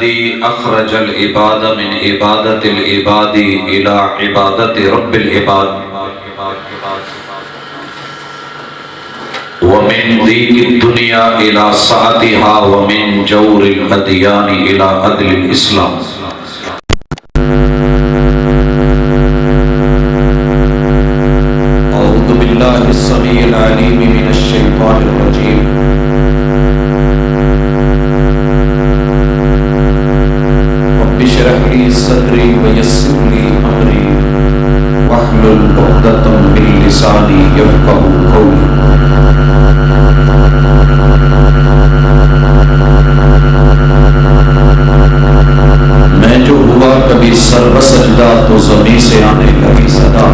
الذي أخرج العباد من عبادة العباد إلى عبادة رب العباد ومن ضيق الدنيا إلى سعتها ومن جور الأديان إلى عدل الإسلام. أعوذ بالله السميع العليم من الشيطان الرجيم. رب اشرح لي صدري ويسر لي أمري واحلل عقدة من لساني يفقهوا قولي. میں جو ہوا کبھی سر بسجدہ تو زمین سے آنے لگی صدا.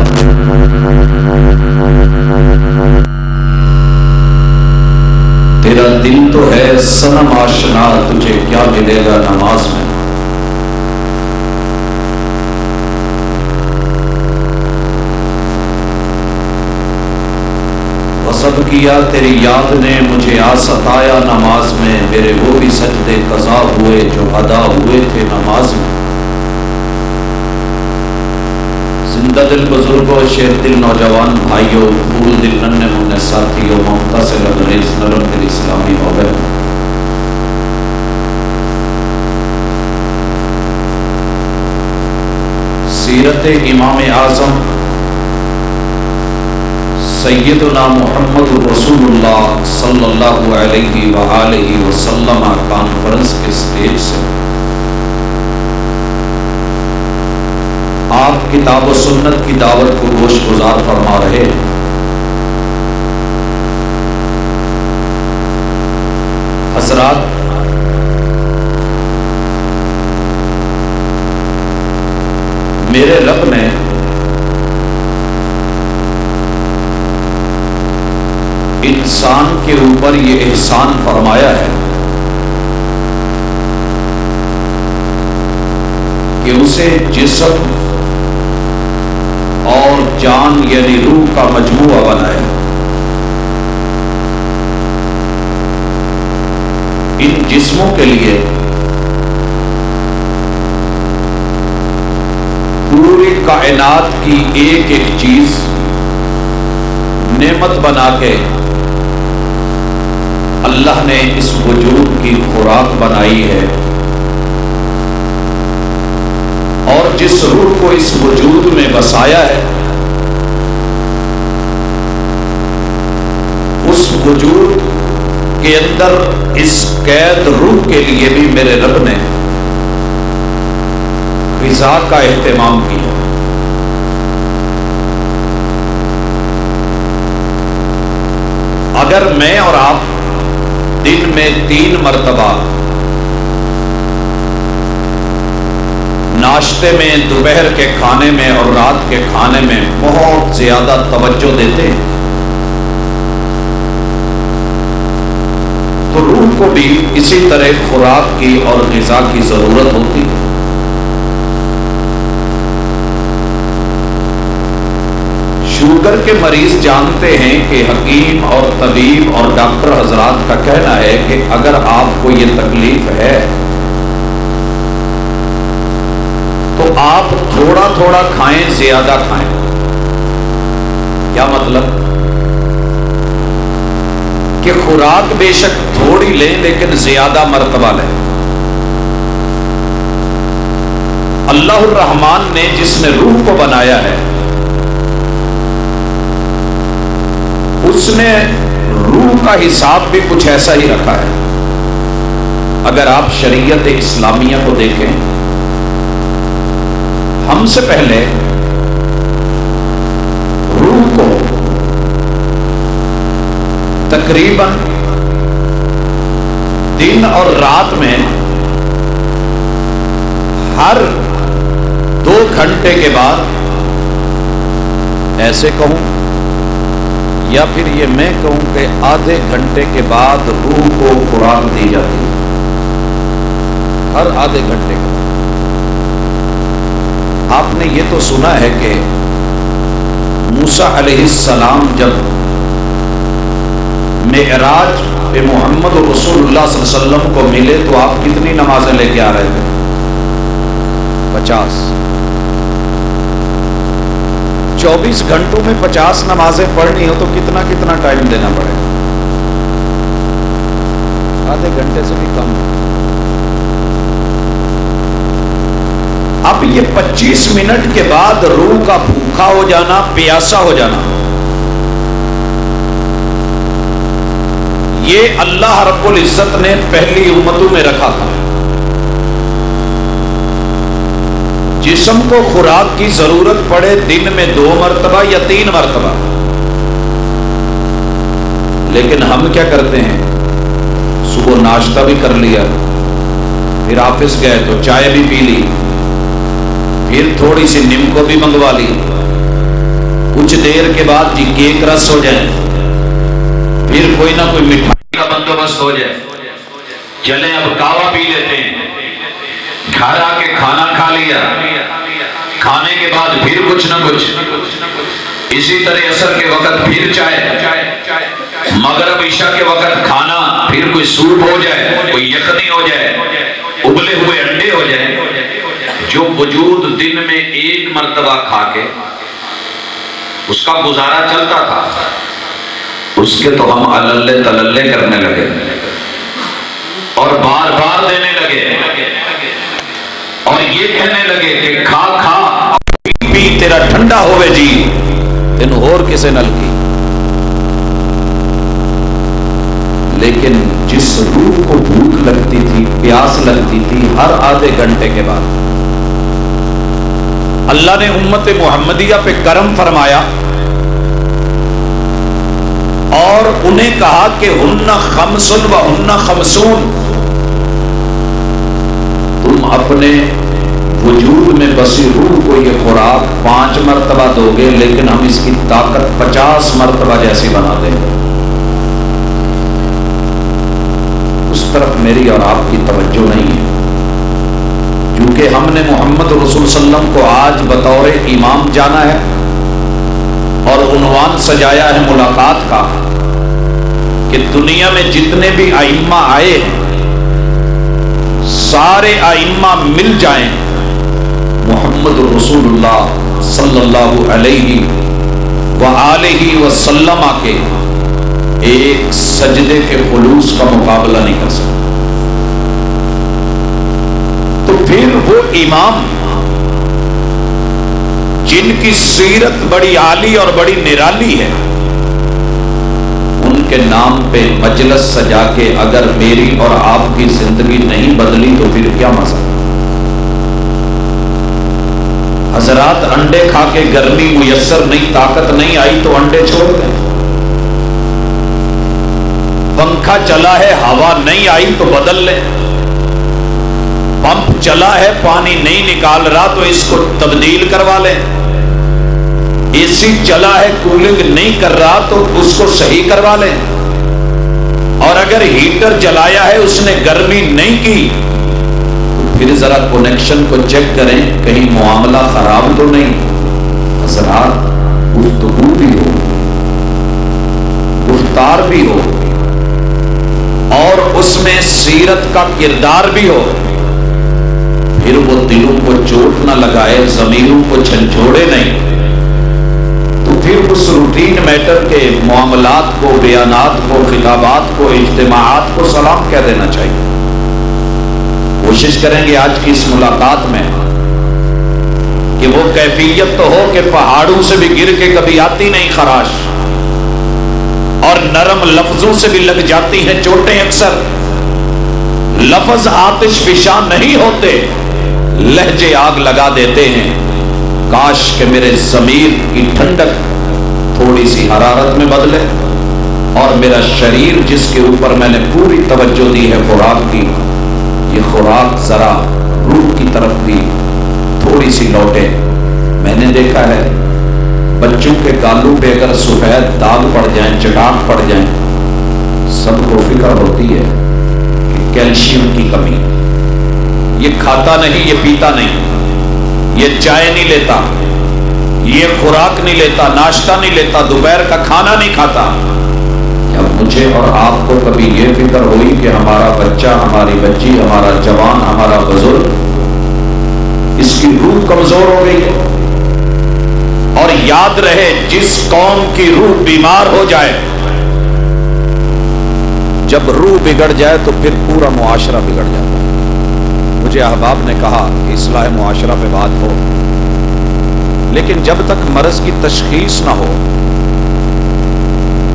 تیرا دل تو ہے صنم آشنا، تجھے کیا ملے گا نماز میں. سب کیا تیری یاد نے مجھے آ ستایا نماز میں. میرے وہ بھی سجدے قضا ہوئے جو ادا ہوئے تھے نماز میں. زندہ دل بزرگوں، شیر دل نوجوان بھائیوں، پھول دل ننھے منھے ساتھیوں، ممتا سے لبریز نرم دل اسلامی ہوگئے. سیرت امام اعظم سیدنا محمد رسول اللہ صلی اللہ علیہ وآلہ وسلم کانفرنس کے سٹیج سے آپ کتاب و سنت کی دعوت کو گوش گزار فرما رہے ہیں. حضرات، میرے رب نے انسان کے اوپر یہ احسان فرمایا ہے کہ اسے جسم اور جان یعنی روح کا مجموعہ بنایا. ان جسموں کے لیے پوری کائنات کی ایک ایک چیز نعمت بنا کے اللہ نے اس وجود کی خوراک بنائی ہے. اور جس روح کو اس وجود میں بسایا ہے، اس وجود کے اندر اس قید روح کے لیے بھی میرے رب نے غذا کا اہتمام کیا. اگر میں اور آپ دن میں 3 مرتبہ ناشتے میں، دوپہر کے کھانے میں اور رات کے کھانے میں بہت زیادہ توجہ دیتے ہیں تو روح کو بھی اسی طرح خوراک کی اور غذا کی ضرورت ہوتی ہے. شوگر کے مریض جانتے ہیں کہ حکیم اور طبیب اور ڈاکٹر حضرات کا کہنا ہے کہ اگر آپ کو یہ تکلیف ہے تو آپ تھوڑا تھوڑا کھائیں، زیادہ کھائیں. کیا مطلب؟ کہ خوراک بے شک تھوڑی لیں لیکن زیادہ مرتبہ لیں. اللہ الرحمن نے جس نے روح کو بنایا ہے، اس نے روح کا حساب بھی کچھ ایسا ہی رکھا ہے. اگر آپ شریعت اسلامیہ کو دیکھیں، ہم سے پہلے روح کو تقریباً دن اور رات میں ہر 2 گھنٹے کے بعد، ایسے کہوں یا پھر یہ میں کہوں کہ آدھے گھنٹے کے بعد روح کو خوراک دی جاتی ہے. ہر آدھے گھنٹے کے بعد. آپ نے یہ تو سنا ہے کہ موسیٰ علیہ السلام جب معراج پہ محمد رسول اللہ صلی اللہ علیہ وسلم کو ملے تو آپ کتنی نمازیں لے کے آ رہے تھے؟ 50۔ 24 گھنٹوں میں 50 نمازیں پڑھنی ہو تو کتنا کتنا ٹائم دینا پڑے گا؟ آدھے گھنٹے سے بھی کم۔ اب یہ 25 منٹ کے بعد روح کا بھوکا ہو جانا، پیاسا ہو جانا، یہ اللہ رب العزت نے پہلی امتوں میں رکھا تھا۔ جسم کو خوراک کی ضرورت پڑے دن میں 2 مرتبہ یا 3 مرتبہ، لیکن ہم کیا کرتے ہیں؟ صبح ناشتہ بھی کر لیا، پھر آفس گئے تو چائے بھی پی لی، پھر تھوڑی سی نمکو بھی منگوا لی، کچھ دیر کے بعد جی کیک رس ہو جائے، پھر کوئی نہ کوئی مٹھائی کا بندوبست ہو جائے، چلیں اب کہوہ پی لیتے ہیں، گھر آ کے کھانا کھا لیا، کھانے کے بعد پھر کچھ نہ کچھ، اسی طرح عصر کے وقت پھر چائے، مغرب عشاء کے وقت کھانا، پھر کوئی سوپ ہو جائے، کوئی یخنی ہو جائے، ابلے ہوئے انڈے ہو جائے۔ جو وجود دن میں 1 مرتبہ کھا کے اس کا گزارا چلتا تھا، اس کے تو ہم عللے تللے کرنے لگے اور بار بار دینے لگے اور یہ کہنے لگے کہ کھا کھا پی تیرا ٹھنڈا ہوئے جی، تین اور کسے نل کی۔ لیکن جس روح کو بھوک لگتی تھی، پیاس لگتی تھی، ہر آدھے گھنٹے کے بعد اللہ نے امت محمدیہ پہ کرم فرمایا اور انہیں کہا کہ ہن خمس و ہن خمسون، تم اپنے وجود میں بسی روح کو یہ خوراک 5 مرتبہ دو گے، لیکن ہم اس کی طاقت 50 مرتبہ جیسی بنا دیں گے۔ اس طرف میری اور آپ کی توجہ نہیں ہے، کیونکہ ہم نے محمد رسول صلی اللہ علیہ وسلم کو آج بطور امام جانا ہے اور عنوان سجایا ہے ملاقات کا کہ دنیا میں جتنے بھی ائمہ آئے ہیں سارے ائمہ مل جائیں محمد رسول اللہ صلی اللہ علیہ وآلہ وسلم کے ایک سجدے کے خلوص کا مقابلہ نہیں کر سکتے۔ تو پھر وہ امام جن کی سیرت بڑی عالی اور بڑی نرالی ہے، ان کے نام پہ مجلس سجا کے اگر میری اور آپ کی زندگی نہیں بدلی تو پھر کیا مزہ؟ حضرات انڈے کھا کے گرمی میسر نہیں، طاقت نہیں آئی تو انڈے چھوڑ دیں، پنکھا چلا ہے ہوا نہیں آئی تو بدل لیں، پمپ چلا ہے پانی نہیں نکال رہا تو اس کو تبدیل کروا لیں، اے سی چلا ہے کولنگ نہیں کر رہا تو اس کو صحیح کروا لیں، اور اگر ہیٹر جلایا ہے اس نے گرمی نہیں کی تو پھر ذرا کنیکشن کو چیک کریں کہیں معاملہ خراب تو نہیں۔ حضرات گفتگو بھی ہو، گفتار بھی ہو اور اس میں سیرت کا کردار بھی ہو، پھر وہ دلوں کو چوٹ نہ لگائے، ضمیروں کو جھنجھوڑے نہیں، تو پھر اس روٹین میٹر کے معاملات کو، بیانات کو، خطابات کو، اجتماعات کو سلام کہہ دینا چاہیے۔ کوشش کریں گے آج کی اس ملاقات میں کہ وہ کیفیت تو ہو کہ پہاڑوں سے بھی گر کے کبھی آتی نہیں خراش، اور نرم لفظوں سے بھی لگ جاتی ہیں چوٹیں، اکثر لفظ آتش فشاں نہیں ہوتے، لہجے آگ لگا دیتے ہیں۔ کاش کہ میرے ضمیر کی ٹھنڈک تھوڑی سی حرارت میں بدلے اور میرا شریر جس کے اوپر میں نے پوری توجہ دی ہے خوراک کی، یہ خوراک ذرا روح کی طرف بھی تھوڑی سی لوٹے۔ میں نے دیکھا ہے بچوں کے گالوں پہ اگر سفید داغ پڑ جائیں، چٹاک پڑ جائیں، سب کو فکر ہوتی ہے کہ کیلشیم کی کمی، یہ کھاتا نہیں، یہ پیتا نہیں، یہ چائے نہیں لیتا، یہ خوراک نہیں لیتا، ناشتہ نہیں لیتا، دوپہر کا کھانا نہیں کھاتا۔ جب مجھے اور آپ کو کبھی یہ فکر ہوئی کہ ہمارا بچہ، ہماری بچی، ہمارا جوان، ہمارا بزرگ، اس کی روح کمزور ہو گئی ہے؟ اور یاد رہے، جس قوم کی روح بیمار ہو جائے، جب روح بگڑ جائے تو پھر پورا معاشرہ بگڑ جاتا ہے۔ مجھے احباب نے کہا کہ اصلاح معاشرہ پہ بات ہو، لیکن جب تک مرض کی تشخیص نہ ہو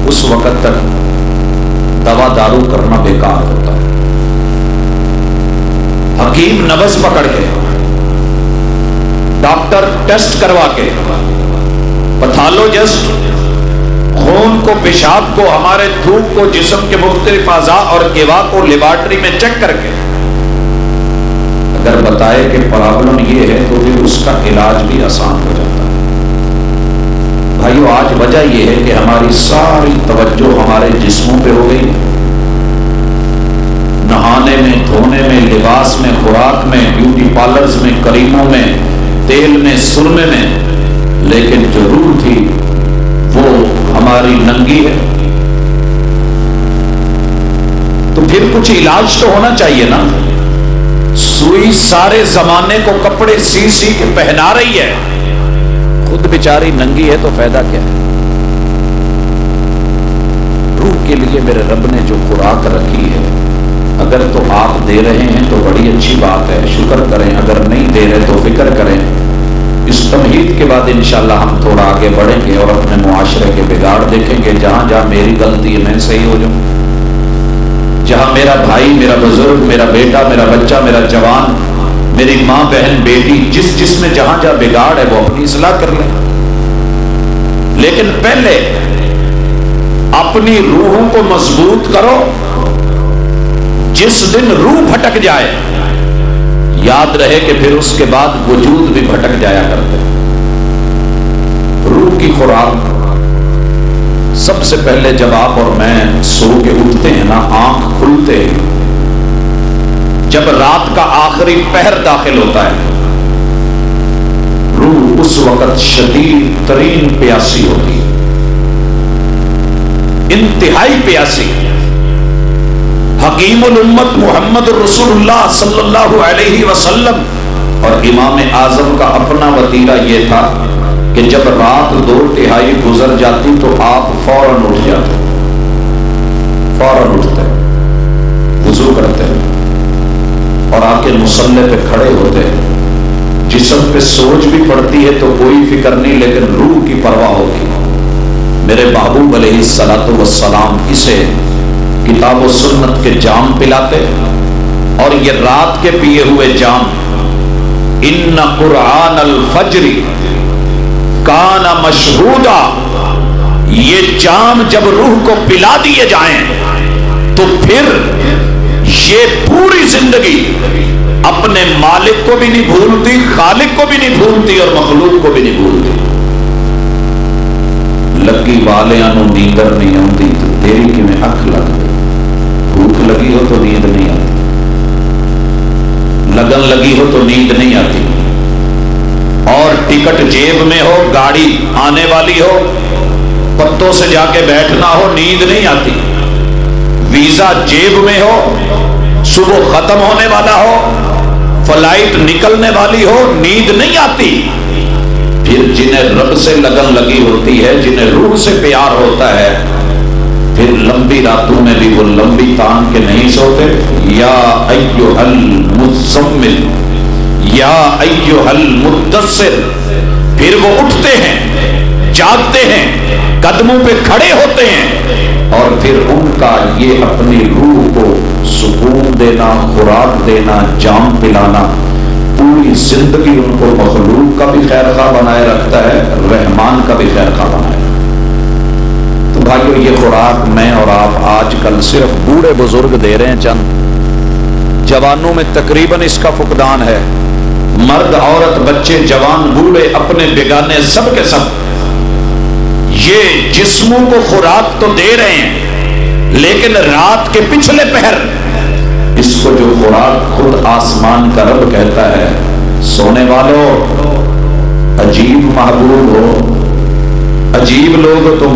اس وقت تک دوا دارو کرنا بیکار ہوتا ہے۔ حکیم نبض پکڑ کے، ڈاکٹر ٹیسٹ کروا کے، پیتھولوجسٹ خون کو، پیشاب کو، ہمارے تھوک کو، جسم کے مختلف اعضاء اور گیوا کو لیبارٹری میں چیک کر کے اگر بتائے کہ پرابلم یہ ہے تو پھر اس کا علاج بھی آسان ہو جاتا ہے۔ بھائیو، آج وجہ یہ ہے کہ ہماری ساری توجہ ہمارے جسموں پہ ہو گئی، نہانے میں، دھونے میں، لباس میں، خوراک میں، بیوٹی پارلرز میں، کریموں میں، تیل میں، سرمے میں، لیکن جو روح تھی وہ ہماری ننگی ہے۔ تو پھر کچھ علاج تو ہونا چاہیے نا۔ سوئی سارے زمانے کو کپڑے سی سی کے پہنا رہی ہے، خود بیچاری ننگی ہے تو فائدہ کیا ہے؟ روح کے لیے میرے رب نے جو خوراک رکھی ہے، اگر تو آپ دے رہے ہیں تو بڑی اچھی بات ہے، شکر کریں، اگر نہیں دے رہے تو فکر کریں۔ اس تمہید کے بعد انشاءاللہ ہم تھوڑا آگے بڑھیں گے اور اپنے معاشرے کے بگاڑ دیکھیں گے۔ جہاں جہاں میری غلطی ہے میں صحیح ہو جاؤں، جہاں میرا بھائی، میرا بزرگ، میرا بیٹا، میرا بچہ، میرا جوان، میری ماں، بہن، بیٹی، جس میں جہاں جہاں بگاڑ ہے وہ اپنی اصلاح کر لیں۔ لیکن پہلے اپنی روحوں کو مضبوط کرو۔ جس دن روح بھٹک جائے، یاد رہے کہ پھر اس کے بعد وجود بھی بھٹک جایا کرتے۔ روح کی خوراک سب سے پہلے جب آپ اور میں سو کے اٹھتے ہیں نا، آنکھ کھلتے ہیں، جب رات کا آخری پہر داخل ہوتا ہے، روح اس وقت شدید ترین پیاسی ہوتی ہے، انتہائی پیاسی۔ حکیم الامت محمد رسول اللہ صلی اللہ علیہ وسلم اور امام اعظم کا اپنا وتیرہ یہ تھا کہ جب رات 2/3 گزر جاتی تو آپ فوراً اٹھ جاتے، فوراً اٹھتے، وضو کرتے اور آ کے مصلی پہ کھڑے ہوتے۔ جسم پہ سوج بھی پڑتی ہے تو کوئی فکر نہیں، لیکن روح کی پرواہ ہوتی۔ میرے محبوب علیہ الصلوۃ والسلام اسے کتاب و سنت کے جام پلاتے، اور یہ رات کے پیے ہوئے جام، ان قرآن الفجر کان مشہودا، یہ جام جب روح کو پلا دیے جائیں تو پھر یہ پوری زندگی اپنے مالک کو بھی نہیں بھولتی، خالق کو بھی نہیں بھولتی اور مخلوق کو بھی نہیں بھولتی۔ لگی والیاں نو نیندر نہیں آتی تو تیری کی میں اکھ لگتی، بھوک لگی ہو تو نیند نہیں آتی، لگن لگی ہو تو نیند نہیں آتی، اور ٹکٹ جیب میں ہو، گاڑی آنے والی ہو، پتوں سے جا کے بیٹھنا ہو، نیند نہیں آتی، ویزا جیب میں ہو، صبح ختم ہونے والا ہو، فلائٹ نکلنے والی ہو، نیند نہیں آتی۔ پھر جنہیں رب سے لگن لگی ہوتی ہے، جنہیں روح سے پیار ہوتا ہے، پھر لمبی راتوں میں بھی وہ لمبی تان کے نہیں سوتے۔ یا ایھا المزمل، یا ایھا المدثر، پھر وہ اٹھتے ہیں، جاگتے ہیں، قدموں پہ کھڑے ہوتے ہیں، اور پھر ان کا یہ اپنی روح کو سکون دینا، خوراک دینا، جام پلانا، پوری زندگی ان کو مخلوق کا بھی خیر خواہ بنائے رکھتا ہے، رحمان کا بھی خیر خواہ بنائے۔ تو بھائیو، یہ خوراک میں اور آپ آج کل صرف بوڑھے بزرگ دے رہے ہیں، چند جوانوں میں تقریباً اس کا فقدان ہے۔ مرد، عورت، بچے، جوان، بوڑھے، اپنے بیگانے، سب کے سب یہ جسموں کو خوراک تو دے رہے ہیں، لیکن رات کے پچھلے پہر اس کو جو خوراک خود آسمان کا رب کہتا ہے، سونے والوں عجیب محبوب ہو، عجیب لوگ تم،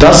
10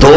2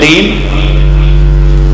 3,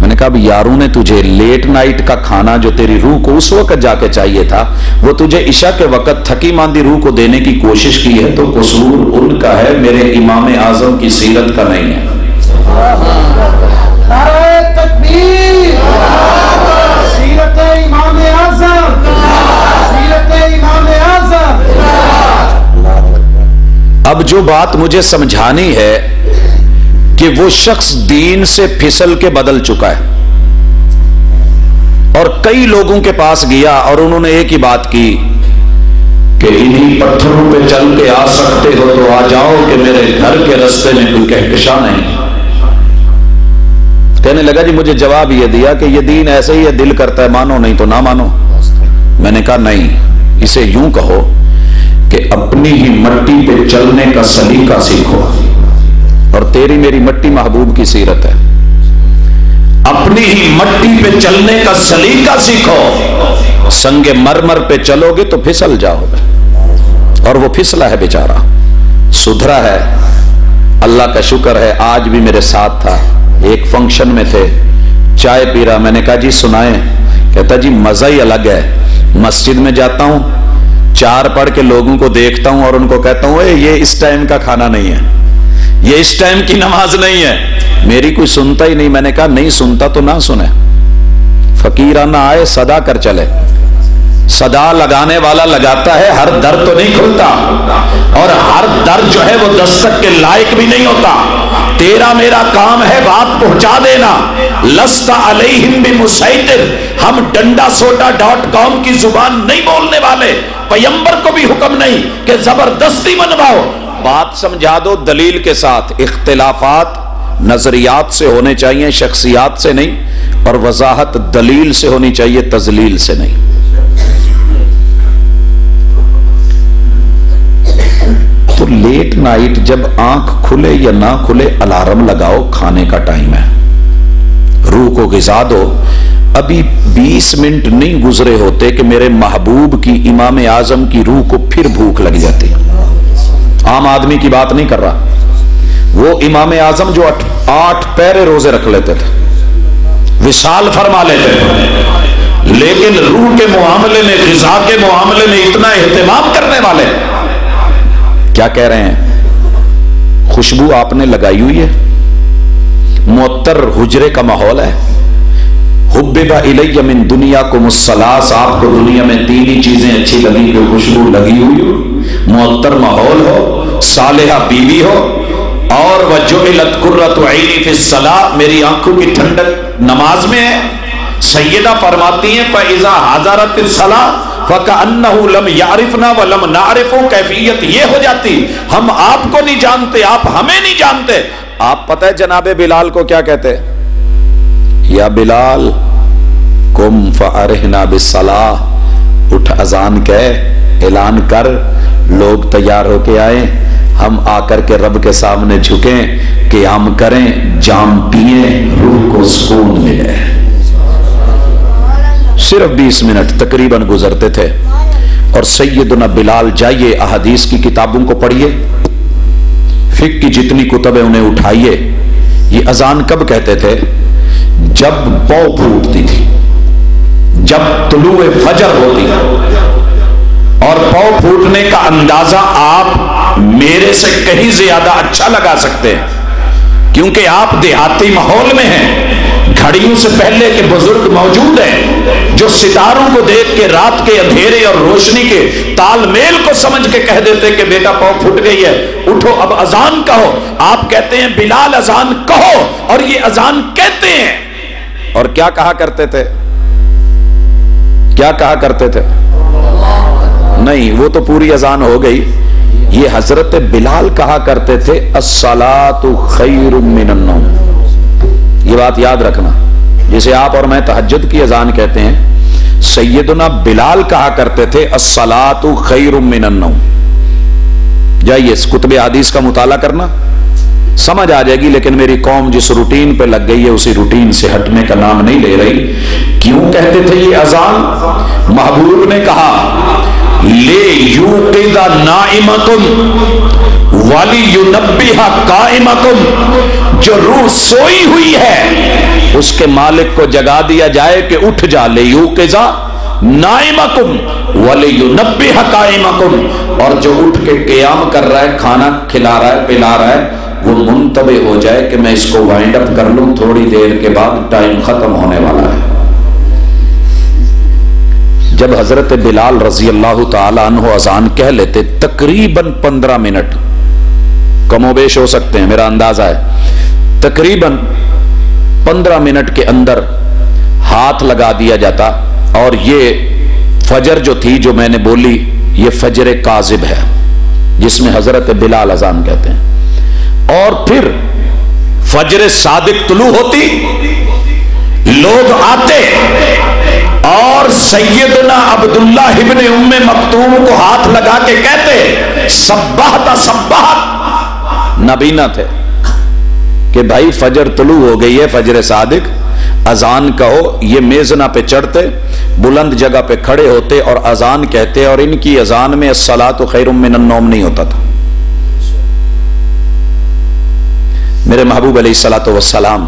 میں نے کہا اب یاروں نے تجھے لیٹ نائٹ کا کھانا جو تیری روح کو اس وقت جا کے چاہیے تھا وہ تجھے عشاء کے وقت تھکی ماندی روح کو دینے کی کوشش کی ہے، تو قصور ان کا ہے، میرے امام اعظم کی سیرت کا نہیں ہے۔ نعرہ تکبیر، سیرت امام اعظم، سیرت امام اعظم۔ اب جو بات مجھے سمجھانی ہے کہ وہ شخص دین سے پھسل کے بدل چکا ہے، اور کئی لوگوں کے پاس گیا اور انہوں نے ایک ہی بات کی کہ انہی پتھروں پہ چل کے آ سکتے ہو تو آ جاؤ کہ میرے گھر کے رستے میں کوئی کہکشاں نہیں۔ کہنے لگا جی مجھے جواب یہ دیا کہ یہ دین ایسے ہی ہے، دل کرتا ہے مانو نہیں تو نہ مانو۔ میں نے کہا نہیں، اسے یوں کہو کہ اپنی ہی مٹی پہ چلنے کا سلیقہ سیکھو، اور تیری میری مٹی محبوب کی سیرت ہے۔ اپنی ہی مٹی پہ چلنے کا سلیقہ سیکھو، سنگ مرمر پہ چلو گے تو پھسل جاؤ گے، اور وہ پھسلا ہے بیچارہ، سدھرا ہے، اللہ کا شکر ہے، آج بھی میرے ساتھ تھا، ایک فنکشن میں تھے، چائے پی رہا، میں نے کہا جی سنائیں، کہتا جی مزہ ہی الگ ہے، مسجد میں جاتا ہوں، چار پڑھ کے لوگوں کو دیکھتا ہوں اور ان کو کہتا ہوں اے یہ اس ٹائم کا کھانا نہیں ہے، یہ اس ٹائم کی نماز نہیں ہے، میری کوئی سنتا ہی نہیں۔ میں نے کہا نہیں سنتا تو نہ سنے، فقیرانہ آئے صدا کر چلے، صدا لگانے والا لگاتا ہے، ہر در تو نہیں کھلتا، اور ہر در جو ہے وہ دستک کے لائق بھی نہیں ہوتا۔ تیرا میرا کام ہے بات پہنچا دینا، لست علیہم بمسیطر، ہم ڈنڈا سوٹا .com کی زبان نہیں بولنے والے، پیغمبر کو بھی حکم نہیں کہ زبردستی منواؤ، بات سمجھا دو دلیل کے ساتھ۔ اختلافات نظریات سے ہونے چاہیے، شخصیات سے نہیں، اور وضاحت دلیل سے ہونی چاہیے، تذلیل سے نہیں۔ تو لیٹ نائٹ جب آنکھ کھلے یا نہ کھلے الارم لگاؤ، کھانے کا ٹائم ہے، روح کو غذا دو۔ ابھی 20 منٹ نہیں گزرے ہوتے کہ میرے محبوب کی، امام اعظم کی روح کو پھر بھوک لگ جاتی۔ عام آدمی کی بات نہیں کر رہا، وہ امام اعظم جو 8 پیرے روزے رکھ لیتے تھے، وصال فرما لیتے تھے، لیکن روح کے معاملے میں، غذا کے معاملے میں اتنا اہتمام کرنے والے، کیا کہہ رہے ہیں؟ خوشبو آپ نے لگائی ہوئی ہے، معطر حجرے کا ماحول ہے، حبب الی من دنیاکم الثلاث، آپ کو دنیا میں 3 ہی چیزیں اچھی لگی کہ خوشبو لگی ہوئی ہو، معطر ماحول ہو، صالحہ بیوی ہو، اور وجعلت قرۃ عینی فی الصلاۃ، میری آنکھوں کی ٹھنڈک نماز میں ہے۔ سیدہ فرماتی ہیں فاذا حضرت الصلاۃ فَكَأَنَّهُ لَمْ يَعْرِفْنَا وَلَمْ نَعْرِفُ، کیفیت یہ ہو جاتی ہم آپ کو نہیں جانتے، آپ ہمیں نہیں جانتے۔ آپ پتہ ہے جناب بلال کو کیا کہتے؟ یا بلال قم فأرحنا بالصلاۃ، اٹھ اذان کہہ، اعلان کر، لوگ تیار ہو کے آئیں، ہم آ کر کے رب کے سامنے جھکیں، قیام کریں، جام پیئیں، روح کو سکون ملے۔ صرف 20 منٹ تقریباً گزرتے تھے، اور سیدنا بلال جائیے احادیث کی کتابوں کو پڑھیے، فقہ کی جتنی کتبیں انہیں اٹھائیے۔ یہ اذان کب کہتے تھے؟ جب پاؤ پھوٹتی تھی، جب طلوع فجر ہوتی، اور پاؤ پھوٹنے کا اندازہ آپ میرے سے کہیں زیادہ اچھا لگا سکتے ہیں، کیونکہ آپ دیہاتی ماحول میں ہیں، گھڑیوں سے پہلے کے بزرگ موجود ہیں جو ستاروں کو دیکھ کے رات کے اندھیرے اور روشنی کے تال میل کو سمجھ کے کہہ دیتے کہ بیٹا پاؤں پھٹ گئی ہے، اٹھو اب اذان کہو۔ آپ کہتے ہیں بلال اذان کہو، اور یہ اذان کہتے ہیں۔ اور کیا کہا کرتے تھے؟ کیا کہا کرتے تھے؟ نہیں، وہ تو پوری اذان ہو گئی، یہ حضرت بلال کہا کرتے تھے الصلاۃ خیر من النوم۔ یہ بات یاد رکھنا، جسے آپ اور میں تہجد کی اذان کہتے ہیں، سیدنا بلال کہا کرتے تھے الصلاۃ خیر من النوم۔ جائیے اس کتب حدیث کا مطالعہ کرنا، سمجھ آ جائے گی، لیکن میری قوم جس روٹین پہ لگ گئی ہے اسی روٹین سے ہٹنے کا نام نہیں لے رہی۔ کیوں کہتے تھے یہ اذان؟ محبوب نے کہا لے یوقظ نائمکم ولی ینبہ قائمکم، جو روح سوئی ہوئی ہے اس کے مالک کو جگا دیا جائے کہ اٹھ جا لیوقظا نائمکم ولینبہ قائمکم، اور جو اٹھ کے قیام کر رہا ہے، کھانا کھلا رہا ہے، پلا رہا ہے، وہ منتبہ ہو جائے کہ میں اس کو وائنڈ اپ کر لوں، تھوڑی دیر کے بعد ٹائم ختم ہونے والا ہے۔ جب حضرت بلال رضی اللہ تعالی عنہ اذان کہہ لیتے، تقریباً 15 منٹ، کم و بیش ہو سکتے ہیں، میرا اندازہ ہے تقریباً 15 منٹ کے اندر ہاتھ لگا دیا جاتا، اور یہ فجر جو تھی جو میں نے بولی، یہ فجر کاذب ہے جس میں حضرت بلال اذان کہتے ہیں، اور پھر فجر صادق طلوع ہوتی، لوگ آتے اور سیدنا عبداللہ ابن ام مکتوم کو ہاتھ لگا کے کہتے سبحت سبحت، نبینا تھے کہ بھائی فجر طلوع ہو گئی ہے، فجر صادق، اذان کہو۔ یہ میزنا پہ چڑھتے، بلند جگہ پہ کھڑے ہوتے اور اذان کہتے، اور ان کی اذان میں الصلاۃ خیر من النوم نہیں ہوتا تھا۔ میرے محبوب علیہ الصلاۃ والسلام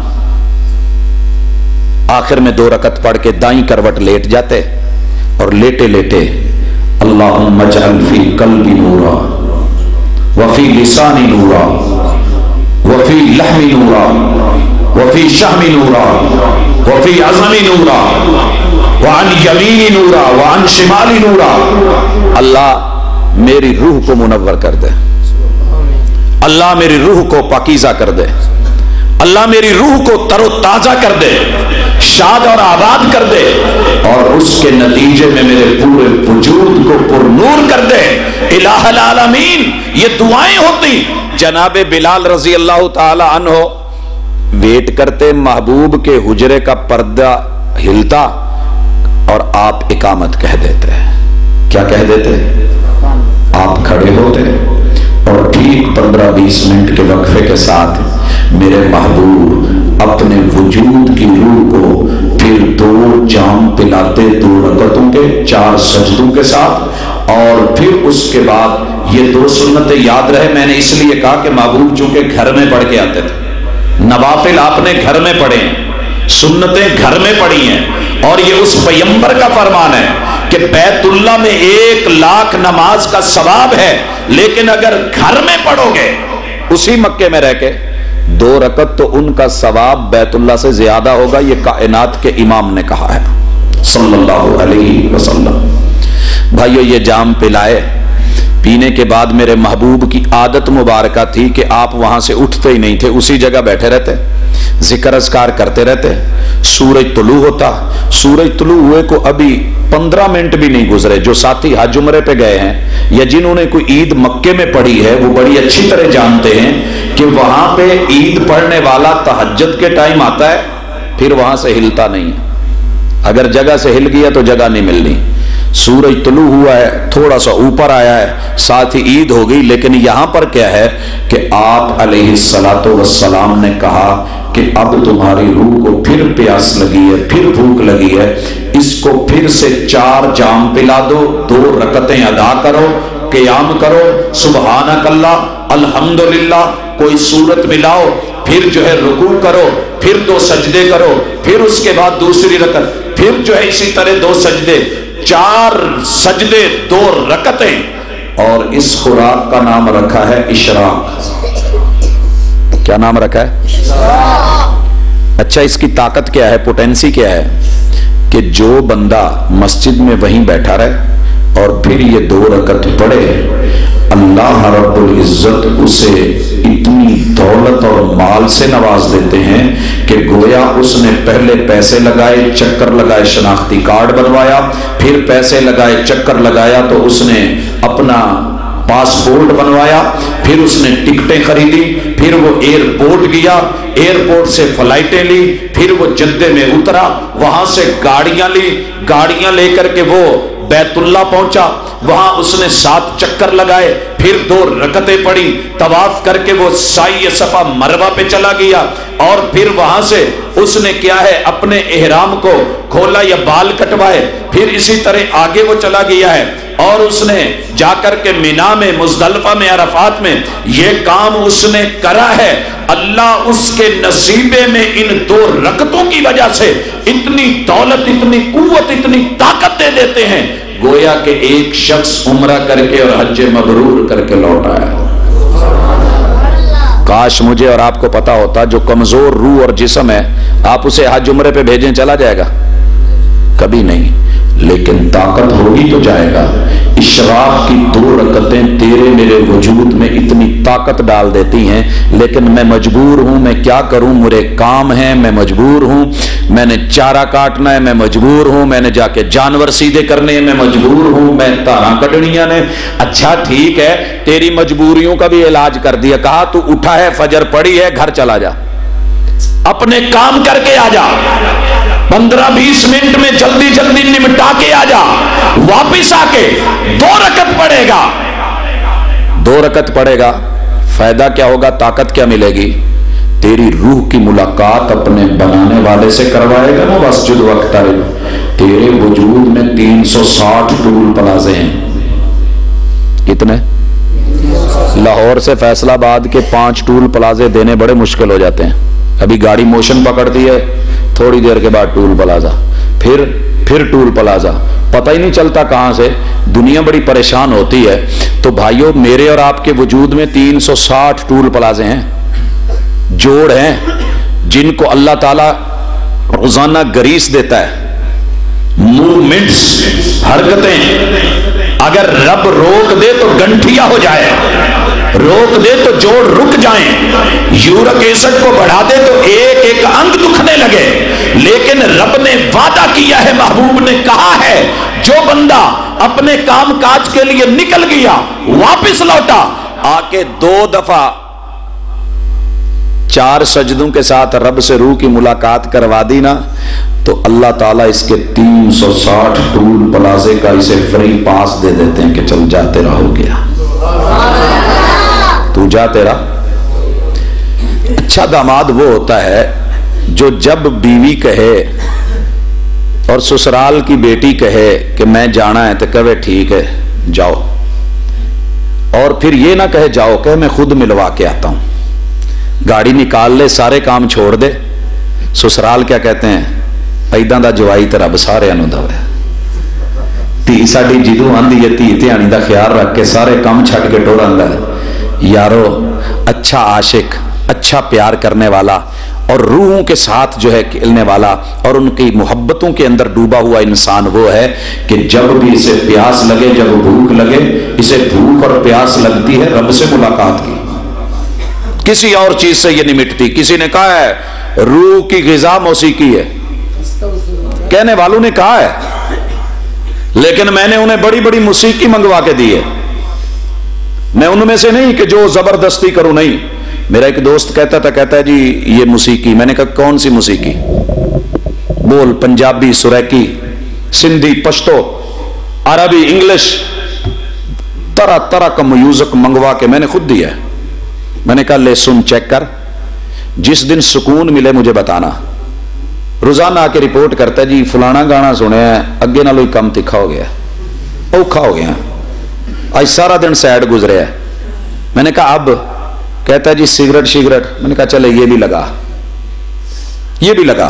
آخر میں 2 رکعت پڑھ کے دائیں کروٹ لیٹ جاتے، اور لیٹے لیٹے اللہم اجعل فی قلبی نورا وفی لسانی نورا وفی لحمی نورا وفی شہمی نورا وفی عظمی نورا وعن یمینی نورا وعن شمالی نورا، اللہ میری روح کو منور کر دے، اللہ میری روح کو پاکیزہ کر دے، اللہ میری روح کو تر و تازہ کر دے، شاد اور آباد کر دے، اور اس کے نتیجے میں میرے پورے وجود کو پر نور کر دے، الہ العالمین۔ یہ دعائیں ہوتی۔ جناب بلال رضی اللہ تعالی عنہ ویٹ کرتے، محبوب کے حجرے کا پردہ ہلتا اور آپ اقامت کہہ دیتے۔ کیا کہہ دیتے؟ آپ کھڑے ہوتے اور ٹھیک 15-20 منٹ کے وقفے کے ساتھ میرے محبوب اپنے وجود کی روح کو پھر 2 جام پلاتے، 2 رکعتوں کے 4 سجدوں کے ساتھ، اور پھر اس کے بعد یہ 2 سنتیں یاد رہے۔ میں نے اس لیے کہا کہ محبوب چونکہ گھر میں پڑھ کے آتے تھے، نوافل آپ نے گھر میں پڑھے ہیں، سنتیں گھر میں پڑھی ہیں، اور یہ اس پیغمبر کا فرمان ہے کہ بیت اللہ میں 1 لاکھ نماز کا ثواب ہے، لیکن اگر گھر میں پڑھو گے اسی مکے میں رہ کے 2 رکعت، تو ان کا ثواب بیت اللہ سے زیادہ ہوگا۔ یہ کائنات کے امام نے کہا ہے صلی اللہ علیہ وسلم۔ بھائیو، یہ جام پلائے، پینے کے بعد میرے محبوب کی عادت مبارکہ تھی کہ آپ وہاں سے اٹھتے ہی نہیں تھے، اسی جگہ بیٹھے رہتے، ذکر اذکار کرتے رہتے۔ سورج طلوع ہوتا، سورج طلوع ہوئے کو ابھی 15 منٹ بھی نہیں گزرے، جو ساتھی حج عمرے پہ گئے ہیں یا جنہوں نے کوئی عید مکے میں پڑھی ہے وہ بڑی اچھی طرح جانتے ہیں کہ وہاں پہ عید پڑھنے والا تہجد کے ٹائم آتا ہے، پھر وہاں سے ہلتا نہیں ہے، اگر جگہ سے ہل گیا تو جگہ نہیں ملنی۔ سورج طلوع ہوا ہے، تھوڑا سا اوپر آیا ہے، ساتھ ہی عید ہو گئی، لیکن یہاں پر کیا ہے کہ آپ علیہ الصلاۃ والسلام نے کہا کہ اب تمہاری روح کو پھر پیاس لگی ہے، پھر بھوک لگی ہے، اس کو پھر سے 4 جام پلا دو، 2 رکعتیں ادا کرو، قیام کرو، سبحانک اللہ، الحمدللہ، کوئی صورت ملاؤ، پھر جو ہے رکوع کرو، پھر 2 سجدے کرو، پھر اس کے بعد دوسری رکعت، پھر جو ہے اسی طرح 2 سجدے، 4 سجدے، 2 رکعتیں، اور اس خوراک کا نام رکھا ہے اشراق۔ کیا نام رکھا ہے؟ اچھا، اس کی طاقت کیا ہے، پوٹینسی کیا ہے کہ جو بندہ مسجد میں وہیں بیٹھا رہے اور پھر یہ 2 رکعت پڑھے، اللہ رب العزت اسے اتنی دولت اور مال سے نواز دیتے ہیں کہ گویا اس نے پہلے پیسے لگائے، چکر لگائے، شناختی کارڈ بنوایا، پھر پیسے لگائے، چکر لگایا تو اس نے اپنا پاسپورٹ بنوایا، پھر اس نے ٹکٹیں خریدی، پھر وہ ایئرپورٹ گیا، ایئرپورٹ سے فلائٹیں لی، پھر وہ جدے میں اترا، وہاں سے گاڑیاں لی، گاڑیاں لے کر کے وہ بیت اللہ پہنچا، وہاں اس نے 7 چکر لگائے، پھر 2 رکعتیں پڑھی, طواف کر کے وہ سعی صفا مروہ پہ چلا گیا, اور پھر وہاں سے اس نے کیا ہے اپنے احرام کو کھولا یا بال کٹوائے, پھر اسی طرح آگے وہ چلا گیا ہے, اور اس نے جا کر کے مینا میں, مزدلفہ میں, عرفات میں یہ کام اس نے کرا ہے. اللہ اس کے نصیبے میں ان 2 رکعتوں کی وجہ سے اتنی دولت, اتنی قوت, اتنی طاقت دے دیتے ہیں گویا کہ ایک شخص عمرہ کر کے اور حج مبرور کر کے لوٹ آیا ہو. کاش مجھے اور آپ کو پتا ہوتا, جو کمزور روح اور جسم ہے آپ اسے حج عمرے پہ بھیجیں چلا جائے گا؟ کبھی نہیں. لیکن طاقت ہوگی تو جائے گا. اشراق کی 2 رکعتیں تیرے میرے وجود میں اتنی طاقت ڈال دیتی ہیں, لیکن میں مجبور ہوں, میں کیا کروں, میرے کام ہیں, میں مجبور ہوں, میں نے چارہ کاٹنا ہے, میں مجبور ہوں, میں نے جا کے جانور سیدھے کرنے ہیں, میں مجبور ہوں, میں تاراں کٹنیاں نے. اچھا ٹھیک ہے, تیری مجبوریوں کا بھی علاج کر دیا, کہا تو اٹھا ہے, فجر پڑی ہے, گھر چلا جا, اپنے کام کر کے آ جا, 15-20 منٹ میں جلدی جلدی نمٹا کے آ جا, واپس آ کے 2 رکعت پڑھے گا. 2 رکعت پڑھے گا, فائدہ کیا ہوگا, طاقت کیا ملے گی؟ تیری روح کی ملاقات اپنے بنانے والے سے کروائے گا نا. مسجد واقترب, تیرے وجود میں 360 ٹول پلازے ہیں. کتنے؟ لاہور سے فیصل آباد کے 5 ٹول پلازے دینے بڑے مشکل ہو جاتے ہیں. ابھی گاڑی موشن پکڑتی ہے, تھوڑی دیر کے بعد ٹول پلازا, پھر ٹول پلازا, پتہ ہی نہیں چلتا کہاں سے. دنیا بڑی پریشان ہوتی ہے. تو بھائیوں, میرے اور آپ کے وجود میں 360 ٹول پلازے ہیں, جوڑ ہیں, جن کو اللہ تعالیٰ روزانہ گریس دیتا ہے. موومنٹس, حرکتیں, اگر رب روک دے تو گنٹھیا ہو جائے, روک دے تو جوڑ رک جائیں, یورک ایسڈ کو بڑھا دے تو ایک ایک انگ دکھنے لگے. لیکن رب نے وعدہ کیا ہے, محبوب نے کہا ہے, جو بندہ اپنے کام کاج کے لیے نکل گیا, واپس لوٹا, آ کے 2 دفعہ 4 سجدوں کے ساتھ رب سے روح کی ملاقات کروا دی نا, تو اللہ تعالیٰ اس کے 360 ٹول پلازے کا اسے فری پاس دے دیتے ہیں کہ چل جا, تیرا ہو گیا, تو جا تیرا. اچھا داماد وہ ہوتا ہے جو جب بیوی کہے اور سسرال کی بیٹی کہے کہ میں جانا ہے تو کہے ٹھیک ہے جاؤ, اور پھر یہ نہ کہے جاؤ, کہ میں خود ملوا کے آتا ہوں. گاڑی نکال لے, سارے کام چھوڑ دے. سسرال کیا کہتے ہیں, ایداں دا جوائی تے رب سارے انو دے. دھی ساڈی جدوں آندی ہے دھی دھیانی دا خیال رکھ کے سارے کام چھڈ کے ٹور آندا ہے. یارو, اچھا عاشق, اچھا پیار کرنے والا اور روحوں کے ساتھ جو ہے کھیلنے والا اور ان کی محبتوں کے اندر ڈوبا ہوا انسان وہ ہے کہ جب بھی اسے پیاس لگے, جب بھوک لگے, اسے بھوک اور پیاس لگتی ہے رب سے ملاقات کی, کسی اور چیز سے یہ نہیں مٹتی. کسی نے کہا ہے روح کی غذا موسیقی ہے, کہنے والوں نے کہا ہے, لیکن میں نے انہیں بڑی بڑی موسیقی منگوا کے دی ہے. میں ان میں سے نہیں کہ جو زبردستی کروں, نہیں. میرا ایک دوست کہتا تھا, کہتا ہے جی یہ موسیقی. میں نے کہا کون سی موسیقی؟ بول, پنجابی, سریکی, سندھی, پشتو, عربی, انگلش, طرح طرح کا میوزک منگوا کے میں نے خود دیا ہے. میں نے کہا لے سن, چیک کر, جس دن سکون ملے مجھے بتانا. روزانہ آ کے رپورٹ کرتا ہے جی فلانا گانا سنے ہیں, اگے نالوں کم تکھا ہو گیا, اوکھا ہو گیا, آج سارا دن سیڈ گزرے ہے. میں نے کہا اب؟ کہتا ہے جی سگریٹ شگریٹ. میں نے کہا چلے یہ بھی لگا, یہ بھی لگا.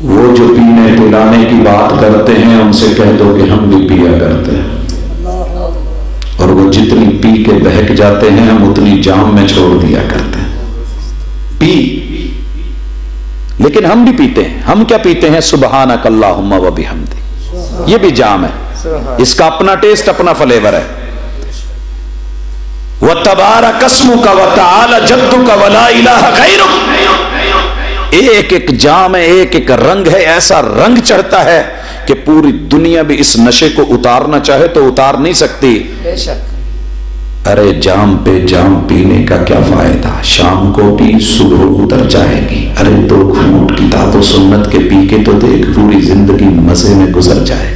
وہ جو پینے پلانے کی بات کرتے ہیں ان سے کہہ دو کہ ہم بھی پیا کرتے ہیں, اور وہ جتنی پی کے بہک جاتے ہیں ہم اتنی جام میں چھوڑ دیا کرتے ہیں. پی, لیکن ہم بھی پیتے ہیں. ہم کیا پیتے ہیں؟ سبحانک اللہم و بحمدک. یہ بھی جام ہے, اس کا اپنا ٹیسٹ, اپنا فلیور ہے. وَتَبَارَكَ اسْمُكَ وَتَعَالَى جَدُّكَ وَلَا إِلَٰهَ غَيْرُكَ. ایک ایک جام ہے, ایک ایک رنگ ہے, ایسا رنگ چڑھتا ہے کہ پوری دنیا بھی اس نشے کو اتارنا چاہے تو اتار نہیں سکتی. ارے جام پہ جام پینے کا کیا فائدہ, شام کو پی صبح اتر جائے گی. ارے 2 گھونٹ کتاب و سنت کے پی کے تو دیکھ, پوری زندگی مزے میں گزر جائے گی.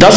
10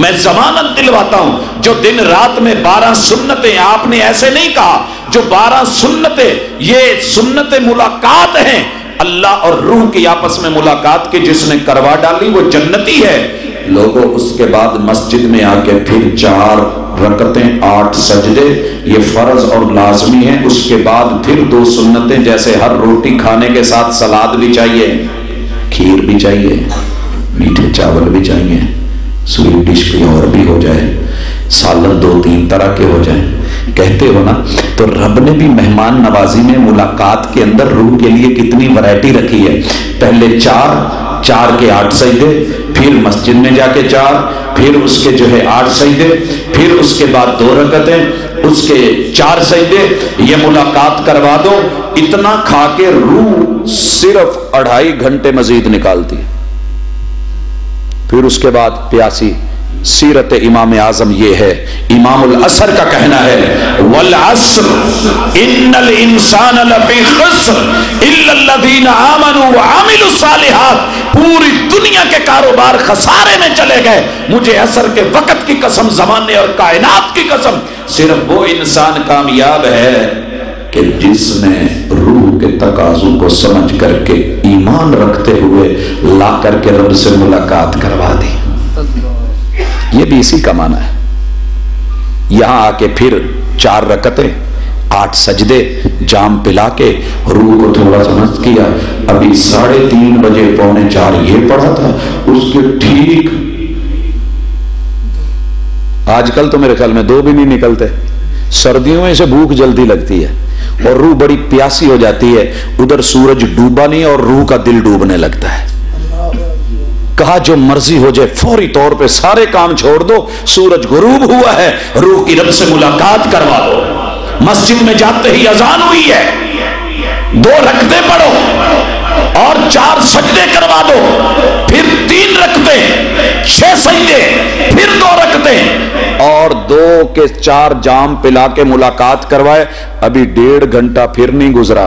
میں ضمانت دلواتا ہوں جو دن رات میں 12 سنتیں، آپ نے ایسے نہیں کہا، جو 12 سنتیں یہ سنت ملاقات ہیں، اللہ اور روح کی آپس میں ملاقات کی جس نے کروا ڈالی وہ جنتی ہے۔ لوگوں اس کے بعد مسجد میں آ کے پھر 4 رکعتیں 8 سجدے، یہ فرض اور لازمی ہیں۔ اس کے بعد پھر 2 سنتیں، جیسے ہر روٹی کھانے کے ساتھ سلاد بھی چاہیے، کھیر بھی چاہیے، میٹھے چاول بھی چاہیے، سویٹ ڈش بھی اور بھی ہو جائے، سالن 2-3 طرح کے ہو جائیں، کہتے ہو نا۔ تو رب نے بھی مہمان نوازی میں ملاقات کے اندر روح کے لیے کتنی ورائٹی رکھی ہے۔ پہلے 4 کے 8 سجدے، پھر مسجد میں جا کے 4، پھر اس کے جو ہے 8 سجدے، پھر اس کے بعد 2 رکعتیں، اس کے 4 سجدے، یہ ملاقات کروا دو۔ اتنا کھا کے روح صرف 2.5 گھنٹے مزید نکالتی، پھر اس کے بعد پیاسی۔ سیرت امام اعظم یہ ہے، امام العصر کا کہنا ہے والعصر ان الانسان لفی خسر الا الذین آمنوا وعملوا الصالحات، پوری دنیا کے کاروبار خسارے میں چلے گئے، مجھے عصر کے وقت کی قسم، زمانے اور کائنات کی قسم، صرف وہ انسان کامیاب ہے کہ جس نے روح کے تقاضوں کو سمجھ کر کے ایمان رکھتے ہوئے لا کر کے رب سے ملاقات کروا دی۔ یہ بھی اسی کا معنی ہے۔ یہاں آ کے پھر 4 رکعتیں 8 سجدے، جام پلا کے روح کو تھوڑا سا مست کیا۔ ابھی 3:30 بجے 3:45 یہ پڑھا تھا، اس کے ٹھیک آج کل تو میرے خیال میں 2 بھی نہیں نکلتے، سردیوں میں اسے بھوک جلدی لگتی ہے اور روح بڑی پیاسی ہو جاتی ہے، ادھر سورج ڈوبا نہیں اور روح کا دل ڈوبنے لگتا ہے۔ کہا جو مرضی ہو جائے، فوری طور پہ سارے کام چھوڑ دو، سورج غروب ہوا ہے، روح کی رب سے ملاقات کروا دو۔ مسجد میں جاتے ہی اذان ہوئی ہے، 2 رکعتیں پڑھو اور 4 سجدے کروا دو، پھر 3 رکعتیں 6 سجدے، پھر 2 رکعتیں اور 2 کے 4 جام پلا کے ملاقات کروائے۔ ابھی 1.5 گھنٹہ پھر نہیں گزرا،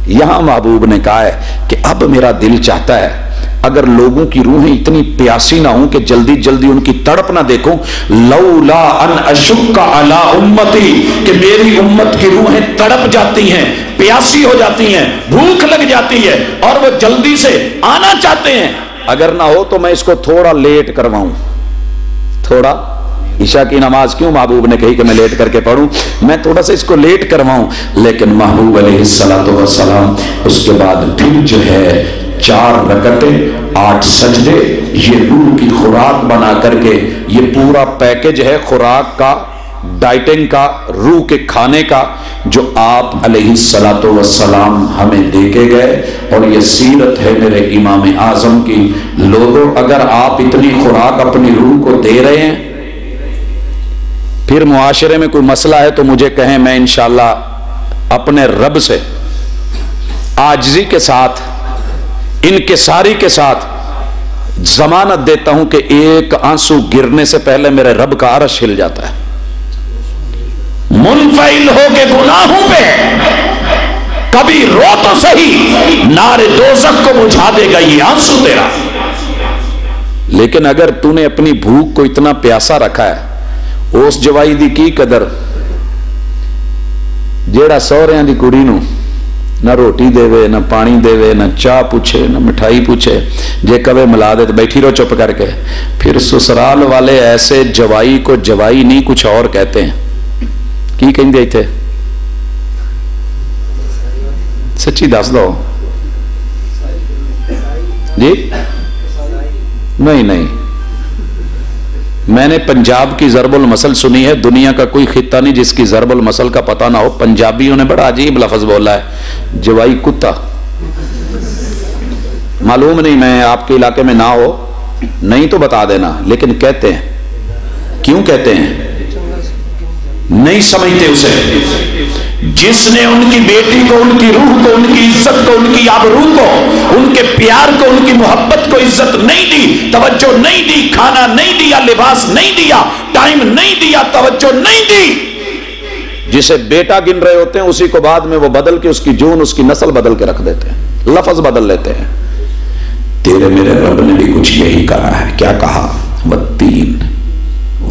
یہاں محبوب نے کہا ہے کہ اب میرا دل چاہتا ہے اگر لوگوں کی روحیں اتنی پیاسی نہ ہوں کہ جلدی جلدی ان کی تڑپ نہ دیکھوں، لولا ان اشق علی امتی، کہ میری امت کی روحیں تڑپ جاتی ہیں، پیاسی ہو جاتی ہیں، بھوک لگ جاتی ہے اور وہ جلدی سے آنا چاہتے ہیں، اگر نہ ہو تو میں اس کو تھوڑا لیٹ کرواؤں۔ تھوڑا عشاء کی نماز کیوں محبوب نے کہی کہ میں لیٹ کر کے پڑھوں، میں تھوڑا سا اس کو لیٹ کرواؤں، لیکن محبوب علیہ السلام اس کے بعد پھر جو ہے 4 رکعتیں 8 سجدے، یہ روح کی خوراک بنا کر کے، یہ پورا پیکج ہے خوراک کا، ڈائٹنگ کا، روح کے کھانے کا، جو آپ علیہ السلام ہمیں دے کے گئے، اور یہ سیرت ہے میرے امام اعظم کی۔ لوگوں اگر آپ اتنی خوراک اپنی روح کو دے رہے ہیں، پھر معاشرے میں کوئی مسئلہ ہے تو مجھے کہیں، میں انشاءاللہ اپنے رب سے عاجزی کے ساتھ، انکساری کے ساتھ ضمانت دیتا ہوں کہ ایک آنسو گرنے سے پہلے میرے رب کا عرش ہل جاتا ہے، منفعل ہو کے گناہوں پہ کبھی رو تو صحیح، نار دوزخ کو بجھا دے گا یہ آنسو تیرا۔ لیکن اگر تو نے اپنی بھوک کو اتنا پیاسا رکھا ہے، اس جوائی دی کی قدر جیڑا سوہریاں دی کڑی نو نہ روٹی دے وے، نہ پانی دے وے، نہ چاہ پوچھے، نہ مٹھائی پوچھے، جے کبے ملا دے تو بیٹھی رہو چپ کر کے۔ پھر سسرال والے ایسے جوائی کو جوائی نہیں کچھ اور کہتے ہیں، کی کہیں دے تھے؟ سچی دس دو جی؟ نہیں، میں نے پنجاب کی ضرب المثل سنی ہے، دنیا کا کوئی خطہ نہیں جس کی ضرب المثل کا پتہ نہ ہو۔ پنجابیوں نے بڑا عجیب لفظ بولا ہے، جوائی کتا۔ معلوم نہیں، میں آپ کے علاقے میں نہ ہو، نہیں تو بتا دینا، لیکن کہتے ہیں۔ کیوں کہتے ہیں؟ نہیں سمجھتے اسے۔ جس نے ان کی بیٹی کو، ان کی روح کو، ان کی عزت کو، ان کی آبرو کو، ان کے پیار کو، ان کی محبت کو عزت نہیں دی، توجہ نہیں دی، کھانا نہیں دیا، لباس نہیں دیا، ٹائم نہیں دیا، توجہ نہیں دی، جسے بیٹا گن رہے ہوتے ہیں اسی کو بعد میں وہ بدل کے اس کی جون، اس کی نسل بدل کے رکھ دیتے ہیں، لفظ بدل لیتے ہیں۔ تیرے میرے رب نے بھی کچھ یہی کہا ہے، کیا کہا؟ والتین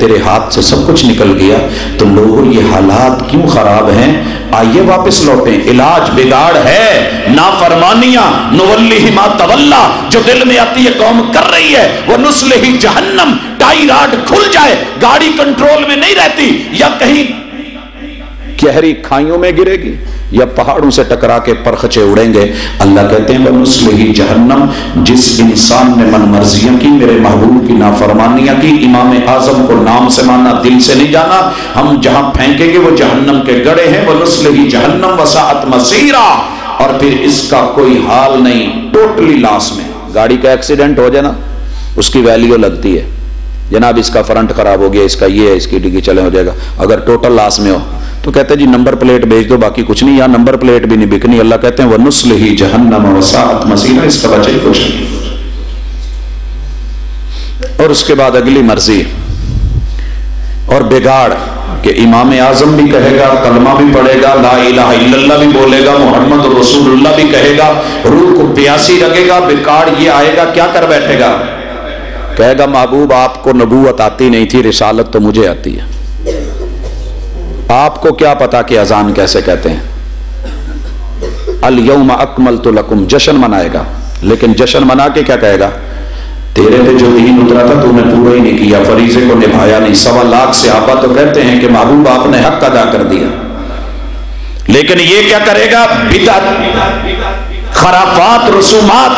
تیرے ہاتھ سے سب کچھ نکل گیا، تو لوگوں یہ حالات کیوں خراب ہیں؟ آئیے واپس لوٹیں۔ علاج بگاڑ ہے نافرمانیاں، نولیہ ما تولا، جو دل میں آتی ہے قوم کر رہی ہے، وہ نسلہ جہنم، ٹائی راڈ کھل جائے، گاڑی کنٹرول میں نہیں رہتی، یا کہیں گہری کھائیوں میں گرے گی یا پہاڑوں سے ٹکرا کے پرخچے اڑیں گے۔ اللہ کہتے ہیں وَنُسْلِهِ جہنم، جس انسان نے من مرضیاں کی، میرے محبوب کی نافرمانیاں کی، امام اعظم کو نام سے مانا، دل سے نہیں جانا، ہم جہاں پھینکیں گے وہ جہنم کے گڑے ہیں۔ وَنُسْلِهِ جہنم وَسَاءَتْ مَصِيرًا، اور پھر اس کا کوئی حال نہیں، ٹوٹلی لاس میں۔ گاڑی کا ایکسیڈنٹ ہو جائے نا، اس کی ویلیو لگتی ہے، جناب اس کا فرنٹ خراب ہو گیا، اس کا یہ ہے، اس کی ڈگی چلے ہو جائے گا۔ اگر ٹوٹل لاس میں ہو تو کہتے ہیں جی نمبر پلیٹ بیچ دو، باقی کچھ نہیں، یا نمبر پلیٹ بھی نہیں بکنی۔ اللہ کہتے ہیں وَنُسْلِهِ جَهَنَّمَ وَسَاءَتْ مَصِيرًا، اس کا بچے ہی کچھ نہیں۔ اور اس کے بعد اگلی مرضی اور بگاڑ کہ امام اعظم بھی کہے گا، کلمہ بھی پڑھے گا، لا الہ الا اللہ بھی بولے گا، محمد رسول اللہ بھی کہے گا، روح کو پیاسی لگے گا، بگاڑ یہ آئے گا، کیا کر بیٹھے گا؟ کہے گا محبوب آپ کو نبوت آتی نہیں تھی، رسالت تو مجھے آتی ہے، آپ کو کیا پتا کہ اذان کیسے کہتے ہیں؟ الیوم اکملت لکم، جشن منائے گا، لیکن جشن منا کے کیا کہے گا؟ تیرے پہ جو دین اترا تھا تو نے پورا ہی نہیں کیا، فریضے کو نبھایا نہیں۔ 1.25 لاکھ صحابہ تو کہتے ہیں کہ محبوب آپ نے حق ادا کر دیا، لیکن یہ کیا کرے گا؟ بدعت، خرافات، رسومات،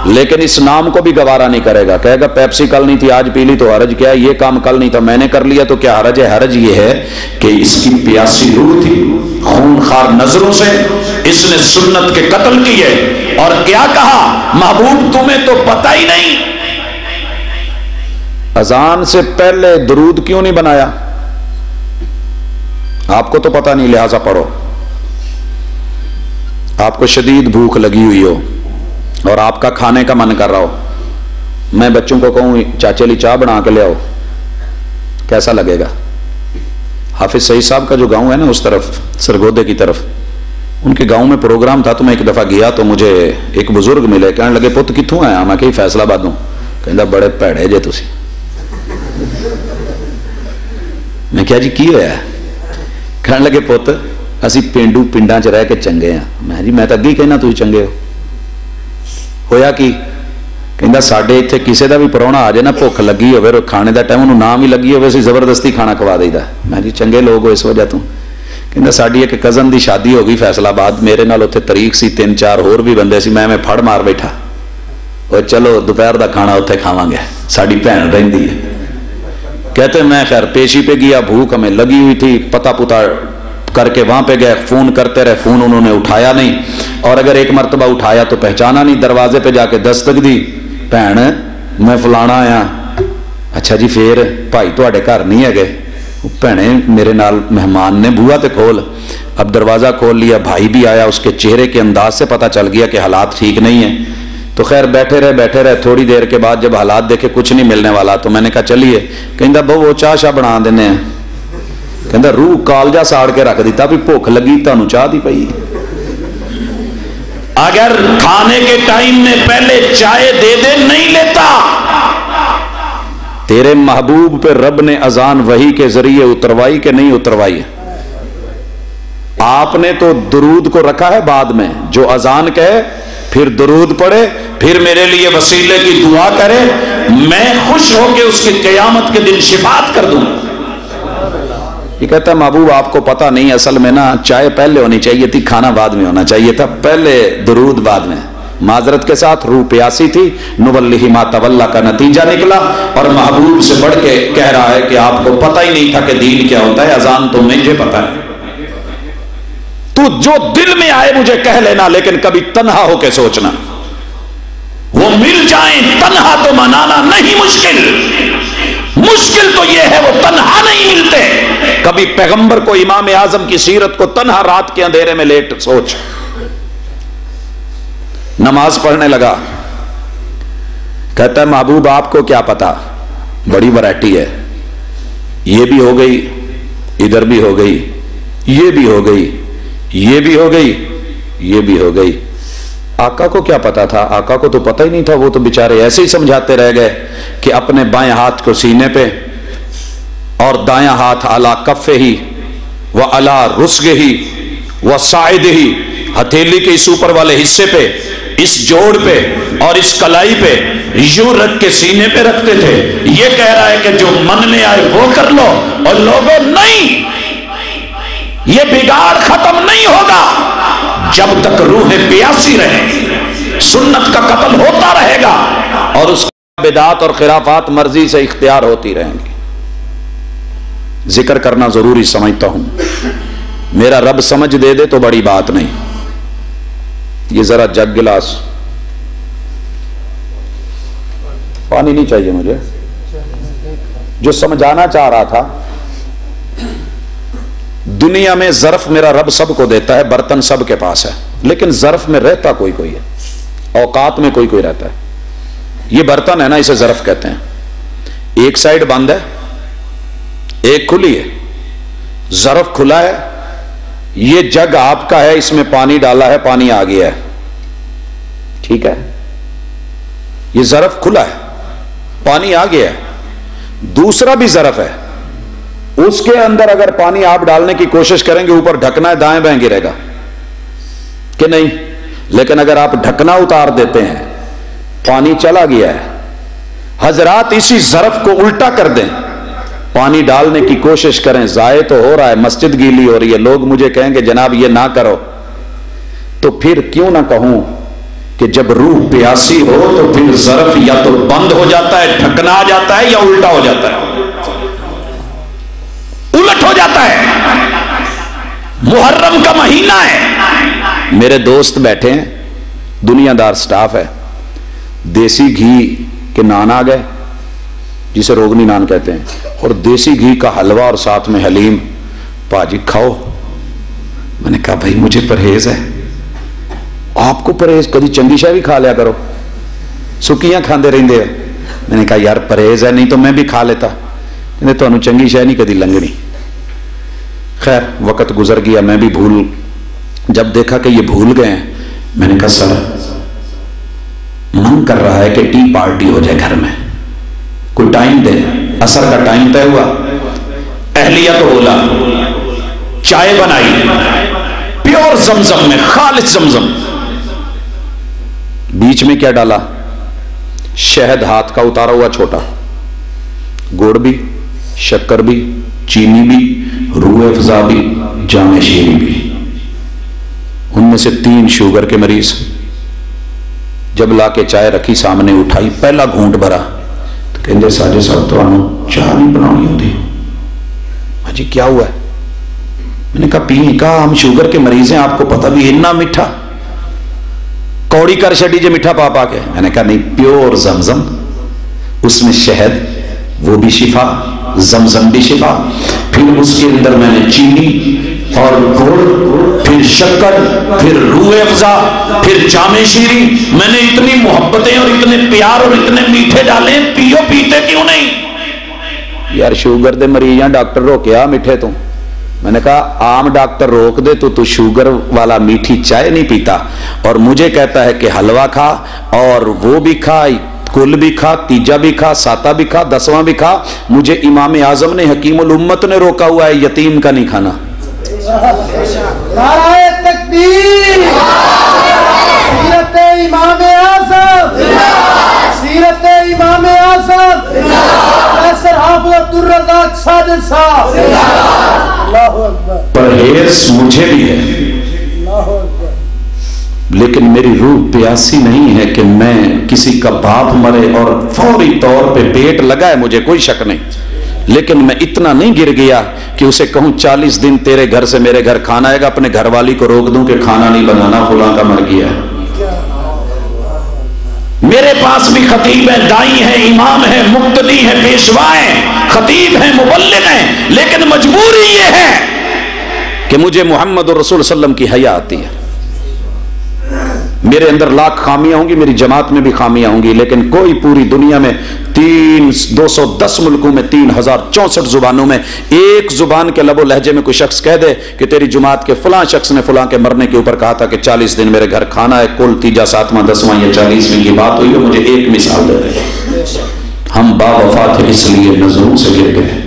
لیکن اس نام کو بھی گوارا نہیں کرے گا۔ کہے گا پیپسی کل نہیں تھی، آج پی لی تو حرج کیا ہے؟ یہ کام کل نہیں تھا، میں نے کر لیا تو کیا حرج ہے؟ حرج یہ ہے کہ اس کی پیاسی روح تھی، خونخوار نظروں سے اس نے سنت کے قتل کیے، اور کیا کہا؟ محبوب تمہیں تو پتہ ہی نہیں، اذان سے پہلے درود کیوں نہیں بنایا؟ آپ کو تو پتہ نہیں، لہذا پڑھو۔ آپ کو شدید بھوک لگی ہوئی ہو اور آپ کا کھانے کا من کر رہا ہو، میں بچوں کو کہوں چاچے لی چاہ بنا کے لے آؤ، کیسا لگے گا؟ حافظ سعید صاحب کا جو گاؤں ہے نا اس طرف، سرگودے کی طرف، ان کے گاؤں میں پروگرام تھا، تو میں ایک دفعہ گیا تو مجھے ایک بزرگ ملے، کہنے لگے پت کتوں آیا؟ میں کہ فیصلہ آباد ہوں۔ کہندا بڑے پیڑے جے تسی۔ میں کیا جی کی ہوا؟ کہنے لگے پت اسی پینڈو پنڈاں چ رہ کے چنگے ہیں۔ میں جی میں تو اگے کہنا تسی چنگے ہو۔ ہویا کی؟ کہندا ساڈے ایتھے کسے دا بھی پرونا آ جائے نا، بھوک لگی ہوے، کھانے دا ٹائم، انہوں نام ہی لگی ہوے، اسی زبردستی کھانا کھوا دئیدا۔ میں جی چنگے لوگ ہو اس وجہ تو۔ کہندا ساڈی ایک کزن دی شادی ہو گئی فیصل آباد، میرے نال اوتھے طریق سی، 3-4 ہور بھی بندے سی، میں پھڑ مار بیٹھا، اور چلو دوپہر دا کھانا اوتھے کھاواں گے، ساڈی بہن رہندی ہے۔ کہتے میں خیر پیشی پہ گیا، بھوک ہمیں لگی ہوئی تھی، پتا پتا کر کے وہاں پہ گئے، فون کرتے رہے، فون انہوں نے اٹھایا نہیں، اور اگر ایک مرتبہ اٹھایا تو پہچانا نہیں، دروازے پہ جا کے دستک دی، بہن میں فلانا آیا۔ اچھا جی پھر بھائی تواڈے گھر نہیں ہے گئے؟ بھنے میرے نال مہمان نے، بوا تے کھول۔ اب دروازہ کھول لیا، بھائی بھی آیا، اس کے چہرے کے انداز سے پتہ چل گیا کہ حالات ٹھیک نہیں ہیں، تو خیر بیٹھے رہے، تھوڑی دیر کے بعد جب حالات دیکھے کچھ نہیں ملنے والا تو میں نے کہا چلیے، کہندا بہو وہ چاہ شاہ بنا دینے ہیں۔ کہندا روح کالجا ساڑ کے رکھ دیتا بھی بھوک لگی تانوں چاہ دی پئی۔ اگر کھانے کے ٹائم میں پہلے چائے دے دے نہیں لیتا۔ تیرے محبوب پہ رب نے اذان وحی کے ذریعے اتروائی کہ نہیں اتروائی؟ آپ نے تو درود کو رکھا ہے بعد میں، جو اذان کہے پھر درود پڑھے، پھر میرے لیے وسیلے کی دعا کرے، میں خوش ہو کے اس کی قیامت کے دن شفاعت کر دوں۔ یہ کہتا ہے محبوب آپ کو پتہ نہیں، اصل میں نا چائے پہلے ہونی چاہیے تھی، کھانا بعد میں ہونا چاہیے تھا، پہلے درود بعد میں۔ معذرت کے ساتھ روح پیاسی تھی، نولیہ ما تولا کا نتیجہ نکلا، اور محبوب سے بڑھ کے کہہ رہا ہے کہ آپ کو پتہ ہی نہیں تھا کہ دین کیا ہوتا ہے، اذان تو مجھے پتہ ہے، تو جو دل میں آئے مجھے کہہ لینا، لیکن کبھی تنہا ہو کے سوچنا۔ وہ مل جائیں تنہا تو منانا نہیں مشکل تو یہ ہے وہ تنہا نہیں ملتے۔ کبھی پیغمبر کو، امام اعظم کی سیرت کو تنہا رات کے اندھیرے میں لیٹ سوچ۔ نماز پڑھنے لگا، کہتا ہے محبوب آپ کو کیا پتا، بڑی ورائٹی ہے، یہ بھی ہو گئی، ادھر بھی ہو گئی، یہ بھی ہو گئی، یہ بھی ہو گئی، یہ بھی ہو گئی۔ آقا کو کیا پتا تھا؟ آقا کو تو پتہ ہی نہیں تھا، وہ تو بیچارے ایسے ہی سمجھاتے رہ گئے کہ اپنے بائیں ہاتھ کو سینے پہ اور دایاں ہاتھ علی کفہ ہی و علی رسغہ ہی و ساعد ہی، ہتھیلی کے اس اوپر والے حصے پہ، اس جوڑ پہ اور اس کلائی پہ یوں رکھ کے سینے پہ رکھتے تھے۔ یہ کہہ رہا ہے کہ جو من میں آئے وہ کر لو، اور لوگوں نہیں، یہ بگاڑ ختم نہیں ہوگا جب تک روح پیاسی رہے، سنت کا قتل ہوتا رہے گا اور اس کا بدعات اور خرافات مرضی سے اختیار ہوتی رہیں گی۔ ذکر کرنا ضروری سمجھتا ہوں، میرا رب سمجھ دے دے تو بڑی بات نہیں۔ یہ ذرا جگ گلاس پانی نہیں چاہیے مجھے، جو سمجھانا چاہ رہا تھا، دنیا میں ظرف میرا رب سب کو دیتا ہے، برتن سب کے پاس ہے، لیکن ظرف میں رہتا کوئی کوئی ہے، اوقات میں کوئی کوئی رہتا ہے۔ یہ برتن ہے نا، اسے ظرف کہتے ہیں، ایک سائڈ بند ہے ایک کھلی ہے، ظرف کھلا ہے، یہ جگ آپ کا ہے، اس میں پانی ڈالا ہے، پانی آ گیا ہے، ٹھیک ہے، یہ ظرف کھلا ہے، پانی آ گیا ہے۔ دوسرا بھی ظرف ہے، اس کے اندر اگر پانی آپ ڈالنے کی کوشش کریں گے، اوپر ڈھکنا ہے، دائیں بائیں گرے گا کہ نہیں، لیکن اگر آپ ڈھکنا اتار دیتے ہیں، پانی چلا گیا ہے۔ حضرات اسی ظرف کو الٹا کر دیں، پانی ڈالنے کی کوشش کریں، ضائع تو ہو رہا ہے، مسجد گیلی ہو رہی ہے، لوگ مجھے کہیں گے جناب یہ نہ کرو، تو پھر کیوں نہ کہوں کہ جب روح پیاسی ہو تو پھر ظرف یا تو بند ہو جاتا ہے، ڈھکنا آ جاتا ہے، یا الٹا ہو جاتا ہے، الٹ ہو جاتا ہے۔ محرم کا مہینہ ہے، میرے دوست بیٹھے ہیں، دنیا دار سٹاف ہے، دیسی گھی کے نان آ گئے جسے روغنی نان کہتے ہیں، اور دیسی گھی کا حلوہ اور ساتھ میں حلیم، پاجی کھاؤ۔ میں نے کہا بھائی مجھے پرہیز ہے۔ آپ کو پرہیز؟ کبھی چنگی شاہ بھی کھا لیا کرو، سکیاں کھاندے رہندے ہو۔ میں نے کہا یار پرہیز ہے، نہیں تو میں بھی کھا لیتا۔ میں نے تو چنگی شاہ نہیں کدی لنگنی۔ خیر وقت گزر گیا، میں بھی بھول، جب دیکھا کہ یہ بھول گئے ہیں، میں نے کہا سر من کر رہا ہے کہ ٹی پارٹی ہو جائے گھر میں، کوئی ٹائم دے، عصر کا ٹائم طے ہوا، اہلیہ تو بولا، چائے بنائی پیور زمزم میں، خالص زمزم، بیچ میں کیا ڈالا؟ شہد ہاتھ کا اتارا ہوا چھوٹا، گڑ بھی، شکر بھی، چینی بھی، روح افزا بھی، جام شیری بھی۔ ان میں سے 3 شوگر کے مریض، جب لا کے چائے رکھی سامنے، اٹھائی، پہلا گھونٹ بھرا تو کہندے ساجد صاحب تو چائے نہیں بنانی ہوتی۔ جی کیا ہوا ہے؟ میں نے کہا پی، کہا ہم شوگر کے مریض ہیں، آپ کو پتہ بھی اتنا میٹھا، کوڑی کر شڈی جے میٹھا پا پا کے۔ میں نے کہا نہیں، پیور زمزم، اس میں شہد، وہ بھی شفا، زمزم بھی شفا، پھر اس کے اندر میں نے چینی اور گڑ، پھر شکر، پھر روح افزا، پھر جام شیری، میں نے اتنی محبتیں اور اتنے پیار اور اتنے میٹھے ڈالے، پیو، پیتے کیوں نہیں؟ یار شوگر دے مریضاں ڈاکٹر روکیا میٹھے تو۔ میں نے کہا عام ڈاکٹر روک دے تو شوگر والا میٹھی چائے نہیں پیتا، اور مجھے کہتا ہے کہ حلوہ کھا، اور وہ بھی کھا، کل بھی کھا، تیجا بھی کھا، ساتہ بھی کھا، 10واں بھی کھا۔ مجھے امام اعظم نے، حکیم الامت نے روکا ہوا ہے یتیم کا نہیں کھانا۔ نعرہ تکبیر، سیرت امام اعظم، سیرت امام اعظم، پروفیسر حافظ عبدالرزاق ساجد صاحب۔ اللہ اکبر۔ پرہیز مجھے بھی ہے، اللہ اکبر، لیکن میری روح پیاسی نہیں ہے کہ میں کسی کا باپ مرے اور فوری طور پہ پیٹ لگائے، مجھے کوئی شک نہیں، لیکن میں اتنا نہیں گر گیا کہ اسے کہوں 40 دن تیرے گھر سے میرے گھر کھانا آئے گا، اپنے گھر والی کو روک دوں کہ کھانا نہیں بنانا، فلاں کا مر گیا ہے۔ میرے پاس بھی خطیب ہیں، دائی ہیں، امام ہیں، مقتدی ہیں، پیشوا ہیں، خطیب ہیں، مبلغ ہیں، لیکن مجبوری یہ ہے کہ مجھے محمد رسول صلی اللہ علیہ وسلم کی حیا آتی ہے۔ میرے اندر لاکھ خامیاں ہوں گی، میری جماعت میں بھی خامیاں ہوں گی، لیکن کوئی پوری دنیا میں 210 ملکوں میں 3064 زبانوں میں ایک زبان کے لب و لہجے میں کوئی شخص کہہ دے کہ تیری جماعت کے فلاں شخص نے فلاں کے مرنے کے اوپر کہا تھا کہ 40 دن میرے گھر کھانا ہے، کل تیجا 7واں 10واں یا 40ویں کی بات ہوئی ہے، مجھے ایک مثال دے دے۔ ہم با وفا تھے اس لیے نظروں سے گر گئے،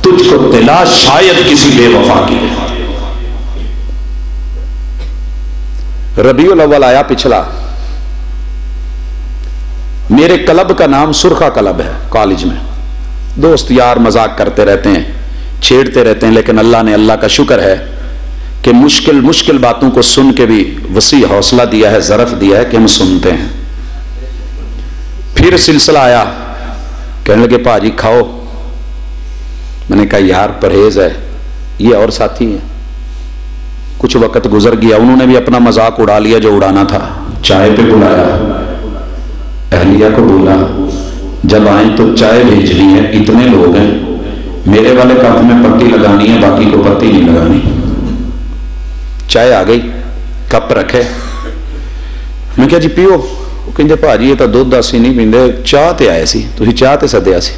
تجھ کو تلاش شاید کسی بے وفا کی ہے۔ ربیع الاول آیا پچھلا، میرے کلب کا نام سرخا کلب ہے، کالج میں دوست یار مذاق کرتے رہتے ہیں، چھیڑتے رہتے ہیں، لیکن اللہ کا شکر ہے کہ مشکل باتوں کو سن کے بھی وسیع حوصلہ دیا ہے، ظرف دیا ہے کہ ہم سنتے ہیں۔ پھر سلسلہ آیا، کہنے لگے پاجی کھاؤ، میں نے کہا یار پرہیز ہے، یہ اور ساتھی ہیں۔ کچھ وقت گزر گیا، انہوں نے بھی اپنا مذاق اڑا لیا جو اڑانا تھا، چائے پہ بلایا، اہلیہ کو بولا جب آئیں تو چائے بھیجنی ہے، اتنے لوگ ہیں، میرے والے کپ میں پتی لگانی ہے، باقی کو پتی نہیں لگانی۔ چائے آ گئی، کپ رکھے، میں کہا جی پیو، وہ کہندے پاجی یہ تو دودھ اسی نہیں پیندے، چاہ تے آئے سی، تسی چاہ تے سدیا سی۔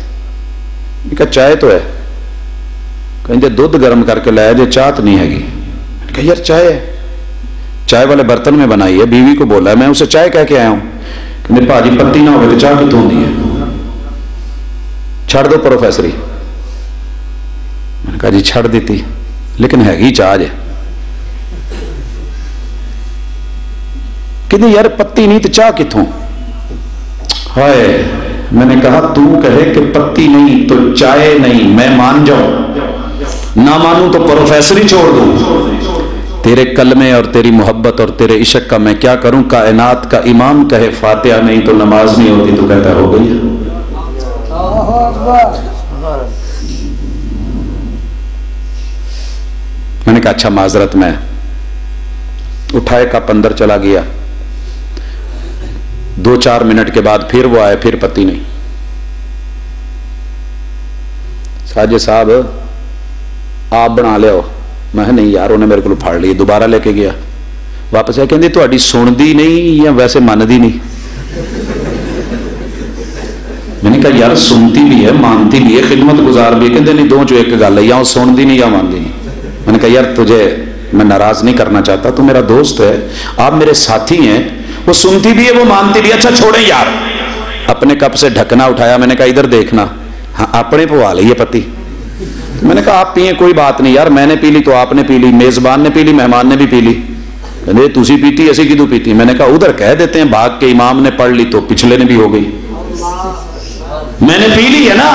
میں کہا چائے تو ہے، کہندے دودھ گرم کر کے لایا جے، چاہ تو نہیں ہے گی۔ کہ یار چائے ہے، چائے والے برتن میں بنائی ہے، بیوی کو بولا ہے میں اسے چائے کہہ کے آیا ہوں، کہ پاجی پتی نہ ہوگی تو چاہ کتوں دی ہے، چھڑ دو پروفیسری۔ میں نے کہا جی چھڑ دیتی، لیکن ہے گی چاہ جے۔ کہ یار پتی نہیں تو چاہ کتوں؟ ہائے، میں نے کہا تو کہے کہ پتی نہیں تو چائے نہیں، میں مان جاؤں، نہ مانوں تو پروفیسری چھوڑ دوں۔ تیرے کلمے اور تیری محبت اور تیرے عشق کا میں کیا کروں؟ کائنات کا امام کہے فاتحہ نہیں تو نماز نہیں ہوتی، تو کہتا ہو گئی۔ میں نے کہا اچھا معذرت، میں اٹھائے کپ اندر چلا گیا، 2-4 منٹ کے بعد پھر وہ آئے، پھر پتی نہیں۔ ساجد صاحب آپ بنا لے ہو، میں نہیں یار انہیں میرے کو پھاڑ لی، دوبارہ لے کے گیا، واپس آیا کہندی تہاڈی سندی نہیں یا ویسے مندی نہیں؟ میں نے کہا یار سنتی بھی ہے، مانتی بھی ہے، خدمت گزار بھی ہے، کہندے نہیں دو چو ایک گل ہے، یا وہ سنتی نہیں یا مانتی نہیں۔ میں نے کہا یار تجھے میں ناراض نہیں کرنا چاہتا، تو میرا دوست ہے، آپ میرے ساتھی ہیں، وہ سنتی بھی ہے وہ مانتی بھی ہے، اچھا چھوڑیں یار۔ اپنے کپ سے ڈھکنا اٹھایا، میں نے کہا ادھر دیکھنا، ہاں اپنے پوا لئیے پتی۔ میں نے کہا آپ پیئیں کوئی بات نہیں یار، میں نے پی لی تو آپ نے پی لی، میزبان نے پی لی، مہمان نے بھی پی لی، کہتے تسی پیتی ایسی کدوں پیتی؟ میں نے کہا ادھر کہہ دیتے ہیں بھاگ کے امام نے پڑھ لی تو پچھلے نے بھی ہو گئی، میں نے پی لی ہے نا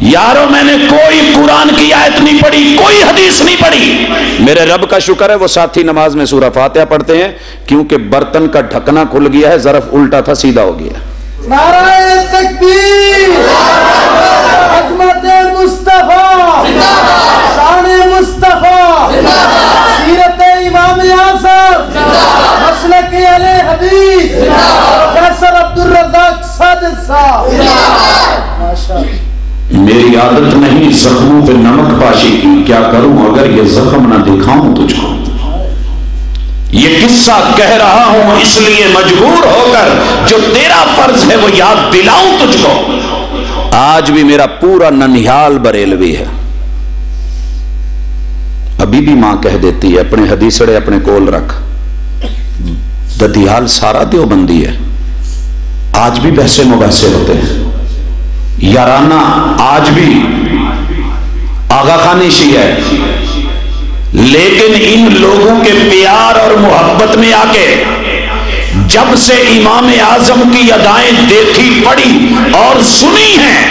یارو، میں نے کوئی قرآن کی آیت نہیں پڑھی، کوئی حدیث نہیں پڑھی، میرے رب کا شکر ہے وہ ساتھی نماز میں سورہ فاتحہ پڑھتے ہیں، کیونکہ برتن کا ڈھکنا کھل گیا ہے، ظرف الٹا تھا سیدھا ہو گیا۔ نعرہ تکبیر، عظمت مصطفیٰ، شان مصطفیٰ، سیرت امام اعظم، مسلک اہل حدیث، پروفیسر عبدالرزاق ساجد صاحب۔ میری عادت نہیں زخموں پہ نمک پاشی کی، کیا کروں اگر یہ زخم نہ دکھاؤں تجھ کو؟ یہ قصہ کہہ رہا ہوں اس لیے مجبور ہو کر، جو تیرا فرض ہے وہ یاد دلاؤں تجھ کو۔ آج بھی میرا پورا ننہال بریلوی ہے، ابھی بھی ماں کہہ دیتی ہے اپنے حدیثڑے اپنے کول رکھ، ددیال سارا دیوبندی ہے، آج بھی بحث مباحثے ہوتے ہیں، یارانہ آج بھی آغا خانی شیعہ ہے، لیکن ان لوگوں کے پیار اور محبت میں آ کے جب سے امام اعظم کی ادائیں دیکھی پڑھی اور سنی ہیں،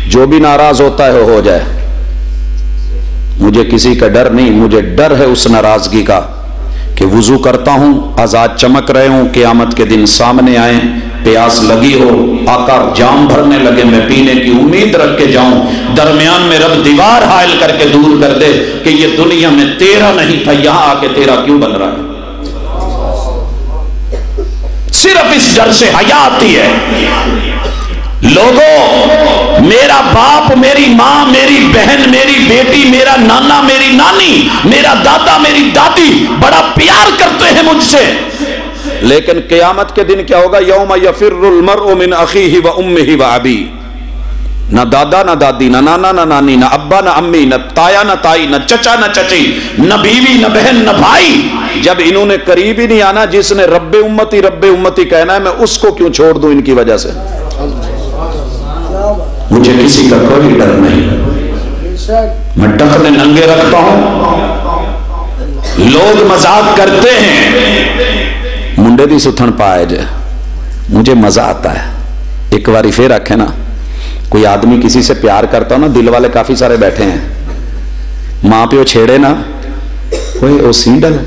جو بھی ناراض ہوتا ہے ہو جائے، مجھے کسی کا ڈر نہیں، مجھے ڈر ہے اس ناراضگی کا کہ وضو کرتا ہوں، آزاد چمک رہے ہوں، قیامت کے دن سامنے آئیں، پیاس لگی ہو، آقا جام بھرنے لگے، میں پینے کی امید رکھ کے جاؤں، درمیان میں رب دیوار حائل کر کے دور کر دے کہ یہ دنیا میں تیرا نہیں تھا، یہاں آ کے تیرا کیوں بن رہا ہے؟ صرف اس ڈر سے حیا آتی ہے۔ لوگوں میرا باپ، میری ماں، میری بہن، میری بیٹی، میرا نانا، میری نانی، میرا دادا، میری دادی بڑا پیار کرتے ہیں مجھ سے، لیکن قیامت کے دن کیا ہوگا؟ یوم یفر المرء من اخیہ و امہ و ابی، نہ دادا نہ دادی، نہ نانا نہ نانی، نہ ابا نہ امی، نہ تایا نہ تائی، نہ چچا نہ چچی، نہ بیوی نہ بہن نہ بھائی، جب انہوں نے قریب ہی نہیں آنا، جس نے رب امتی کہنا ہے، میں اس کو کیوں چھوڑ دوں ان کی وجہ سے؟ مجھے کسی کا کوئی ڈر نہیں، میں ٹخنے ننگے رکھتا ہوں۔ لوگ مذاق کرتے ہیں، منڈے دی ستھن پائے جے، مجھے مزہ آتا ہے۔ ایک باری پھر رکھے نا، کوئی آدمی کسی سے پیار کرتا ہو نا، دل والے کافی سارے بیٹھے ہیں، ماں پیو چھیڑے نا، کوئی او سینڈل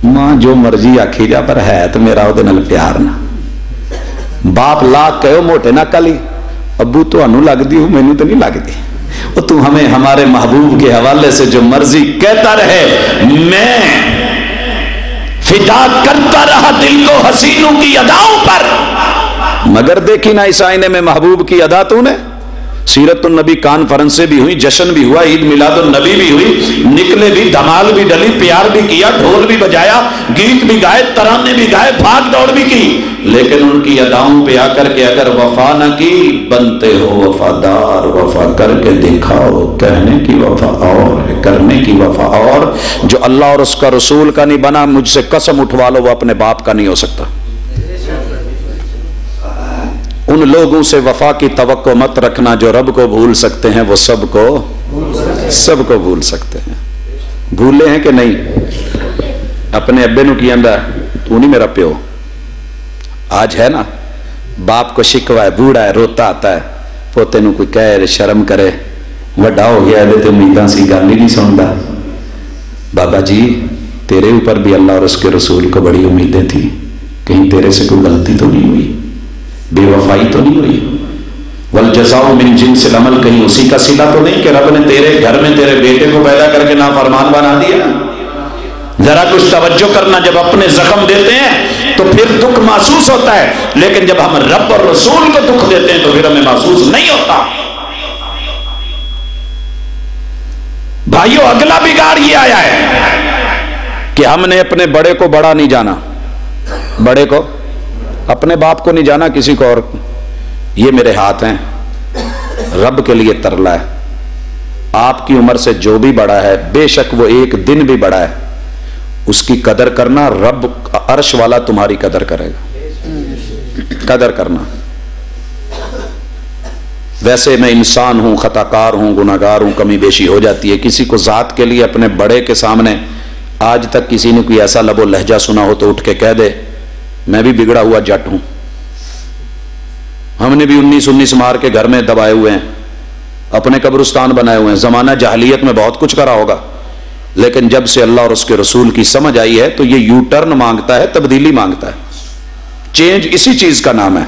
ماں جو مرضی آکھی جا، پر ہے تو میرا وہ دن پیار نا، باپ لاکھ کہو موٹے نہ کلی، ابو تو انو لگ دی ہوں، میں نے تو نہیں لگ دی، وہ تو ہمیں ہمارے محبوب کے حوالے سے جو مرضی کہتا رہے، میں فدا کرتا رہا دل کو حسینوں کی اداؤں پر، مگر دیکھی نا اس آئینے میں محبوب کی ادا تو نے۔ سیرت النبی کانفرنسیں بھی ہوئی، جشن بھی ہوا، عید میلاد النبی بھی ہوئی، نکلے بھی، دھمال بھی ڈلی، پیار بھی کیا، ڈھول بھی بجایا، گیت بھی گائے، ترانے بھی گائے، بھاگ دوڑ بھی کی، لیکن ان کی اداؤں پہ آ کر کے اگر وفا نہ کی، بنتے ہو وفادار، وفا کر کے دکھاؤ، کہنے کی وفا اور ہے، کرنے کی وفا اور۔ جو اللہ اور اس کا رسول کا نہیں بنا، مجھ سے قسم اٹھوا لو وہ اپنے باپ کا نہیں ہو سکتا۔ ان لوگوں سے وفا کی توقع مت رکھنا جو رب کو بھول سکتے ہیں، وہ سب کو بھول سکتے ہیں۔ بھولے ہیں کہ نہیں؟ اپنے ابے نو کی اندر تو نہیں میرا پیو، آج ہے نا، باپ کو شکوا ہے، بوڑھا ہے، روتا آتا ہے، پوتے نو کوئی کہے شرم کرے، وڈا ہو گیا ہے تو امیداں سی گل ہی نہیں سنتا، بابا جی تیرے اوپر بھی اللہ اور اس کے رسول کو بڑی امیدیں تھی، کہیں تیرے سے کوئی غلطی تو نہیں ہوئی، بے وفائی تو نہیں ہوئی، والجزاء من جنس العمل، کہیں اسی کا صلہ تو نہیں کہ رب نے تیرے گھر میں تیرے بیٹے کو پیدا کر کے نافرمان بنا دیا؟ ذرا کچھ توجہ کرنا، جب اپنے زخم دیتے ہیں تو پھر دکھ محسوس ہوتا ہے، لیکن جب ہم رب اور رسول کو دکھ دیتے ہیں تو پھر ہمیں محسوس نہیں ہوتا۔ بھائیو اگلا بگاڑ یہ آیا ہے کہ ہم نے اپنے بڑے کو بڑا نہیں جانا، بڑے کو، اپنے باپ کو نہیں جانا کسی کو اور، یہ میرے ہاتھ ہیں، رب کے لیے ترلا ہے، آپ کی عمر سے جو بھی بڑا ہے، بے شک وہ ایک دن بھی بڑا ہے، اس کی قدر کرنا، رب عرش والا تمہاری قدر کرے گا، قدر کرنا۔ ویسے میں انسان ہوں، خطا کار ہوں، گناہگار ہوں، کمی بیشی ہو جاتی ہے، کسی کو ذات کے لیے اپنے بڑے کے سامنے آج تک کسی نے کوئی ایسا لب و لہجہ سنا ہو تو اٹھ کے کہہ دے میں بھی بگڑا ہوا جٹ ہوں، ہم نے بھی 19 مار کے گھر میں دبائے ہوئے ہیں، اپنے قبرستان بنائے ہوئے ہیں، زمانہ جاہلیت میں بہت کچھ کرا ہوگا، لیکن جب سے اللہ اور اس کے رسول کی سمجھ آئی ہے تو یہ یو ٹرن مانگتا ہے، تبدیلی مانگتا ہے، چینج اسی چیز کا نام ہے۔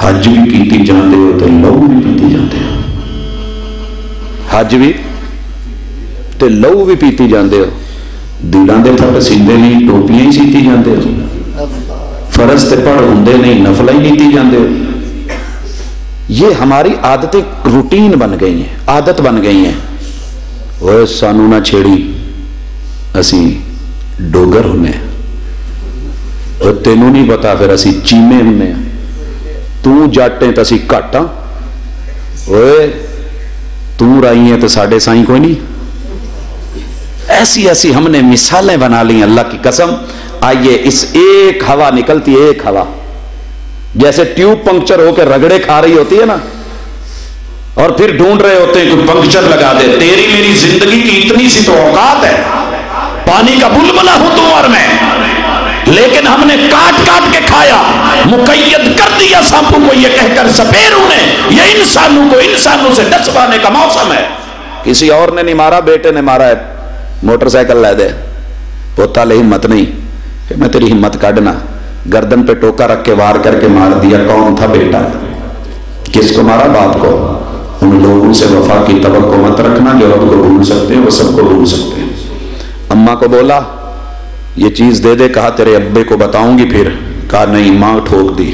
حج بھی کیتی جاندے ہو تو لو بھی پیتی جاندے ہو، حج بھی تے لو بھی پیتی جاندے ہو، دلان دے پھٹ سیندے نہیں، ٹوپیاں ہی سیتی جاندے ہو، فرض تے پڑھ ہوندے نہیں، نفلہ ہی نیتی جاندے ہو۔ یہ ہماری عادتیں روٹین بن گئی ہیں، عادت بن گئی ہیں۔ وہ سانو نہ چھیڑی، اسی ڈوگر ہونے، اور تینوں نہیں پتا پھر اسی چیمے ہونے، تو جاٹیں تو اسی کٹاں، اوے تو رائی ہیں تو ساڑھے سائیں کوئی نہیں۔ ایسی ایسی ہم نے مثالیں بنا لی اللہ کی قسم۔ آئیے اس ایک ہوا نکلتی ہے، ایک ہوا جیسے ٹیوب پنکچر ہو کے رگڑے کھا رہی ہوتی ہے نا، اور پھر ڈھونڈ رہے ہوتے ہیں کوئی پنکچر لگا دے۔ تیری میری زندگی کی اتنی سی تو اوقات ہے، پانی کا بلبلہ ہوں تم اور میں، لیکن ہم نے کاٹ کاٹ کے کھایا، مقید کر دیا سانپوں کو یہ کہہ کر سپیروں نے یہ انسانوں کو انسانوں سے ڈسوانے کا موسم ہے۔ کسی اور نے نہیں مارا، بیٹے نے مارا ہے، موٹر سائیکل لے دے، پوتا لے ہمت نہیں کہ میں تیری ہمت کاٹنا، گردن پہ ٹوکا رکھ کے وار کر کے مار دیا۔ کون تھا بیٹا؟ کس کو مارا؟ باپ کو۔ ان لوگوں سے وفا کی توقع مت رکھنا جو رب کو بھول سکتے ہیں، وہ سب کو بھول سکتے ہیں۔ اماں کو بولا یہ چیز دے دے، کہا تیرے ابے کو بتاؤں گی، پھر کہا نہیں، ماں ٹھوک دی،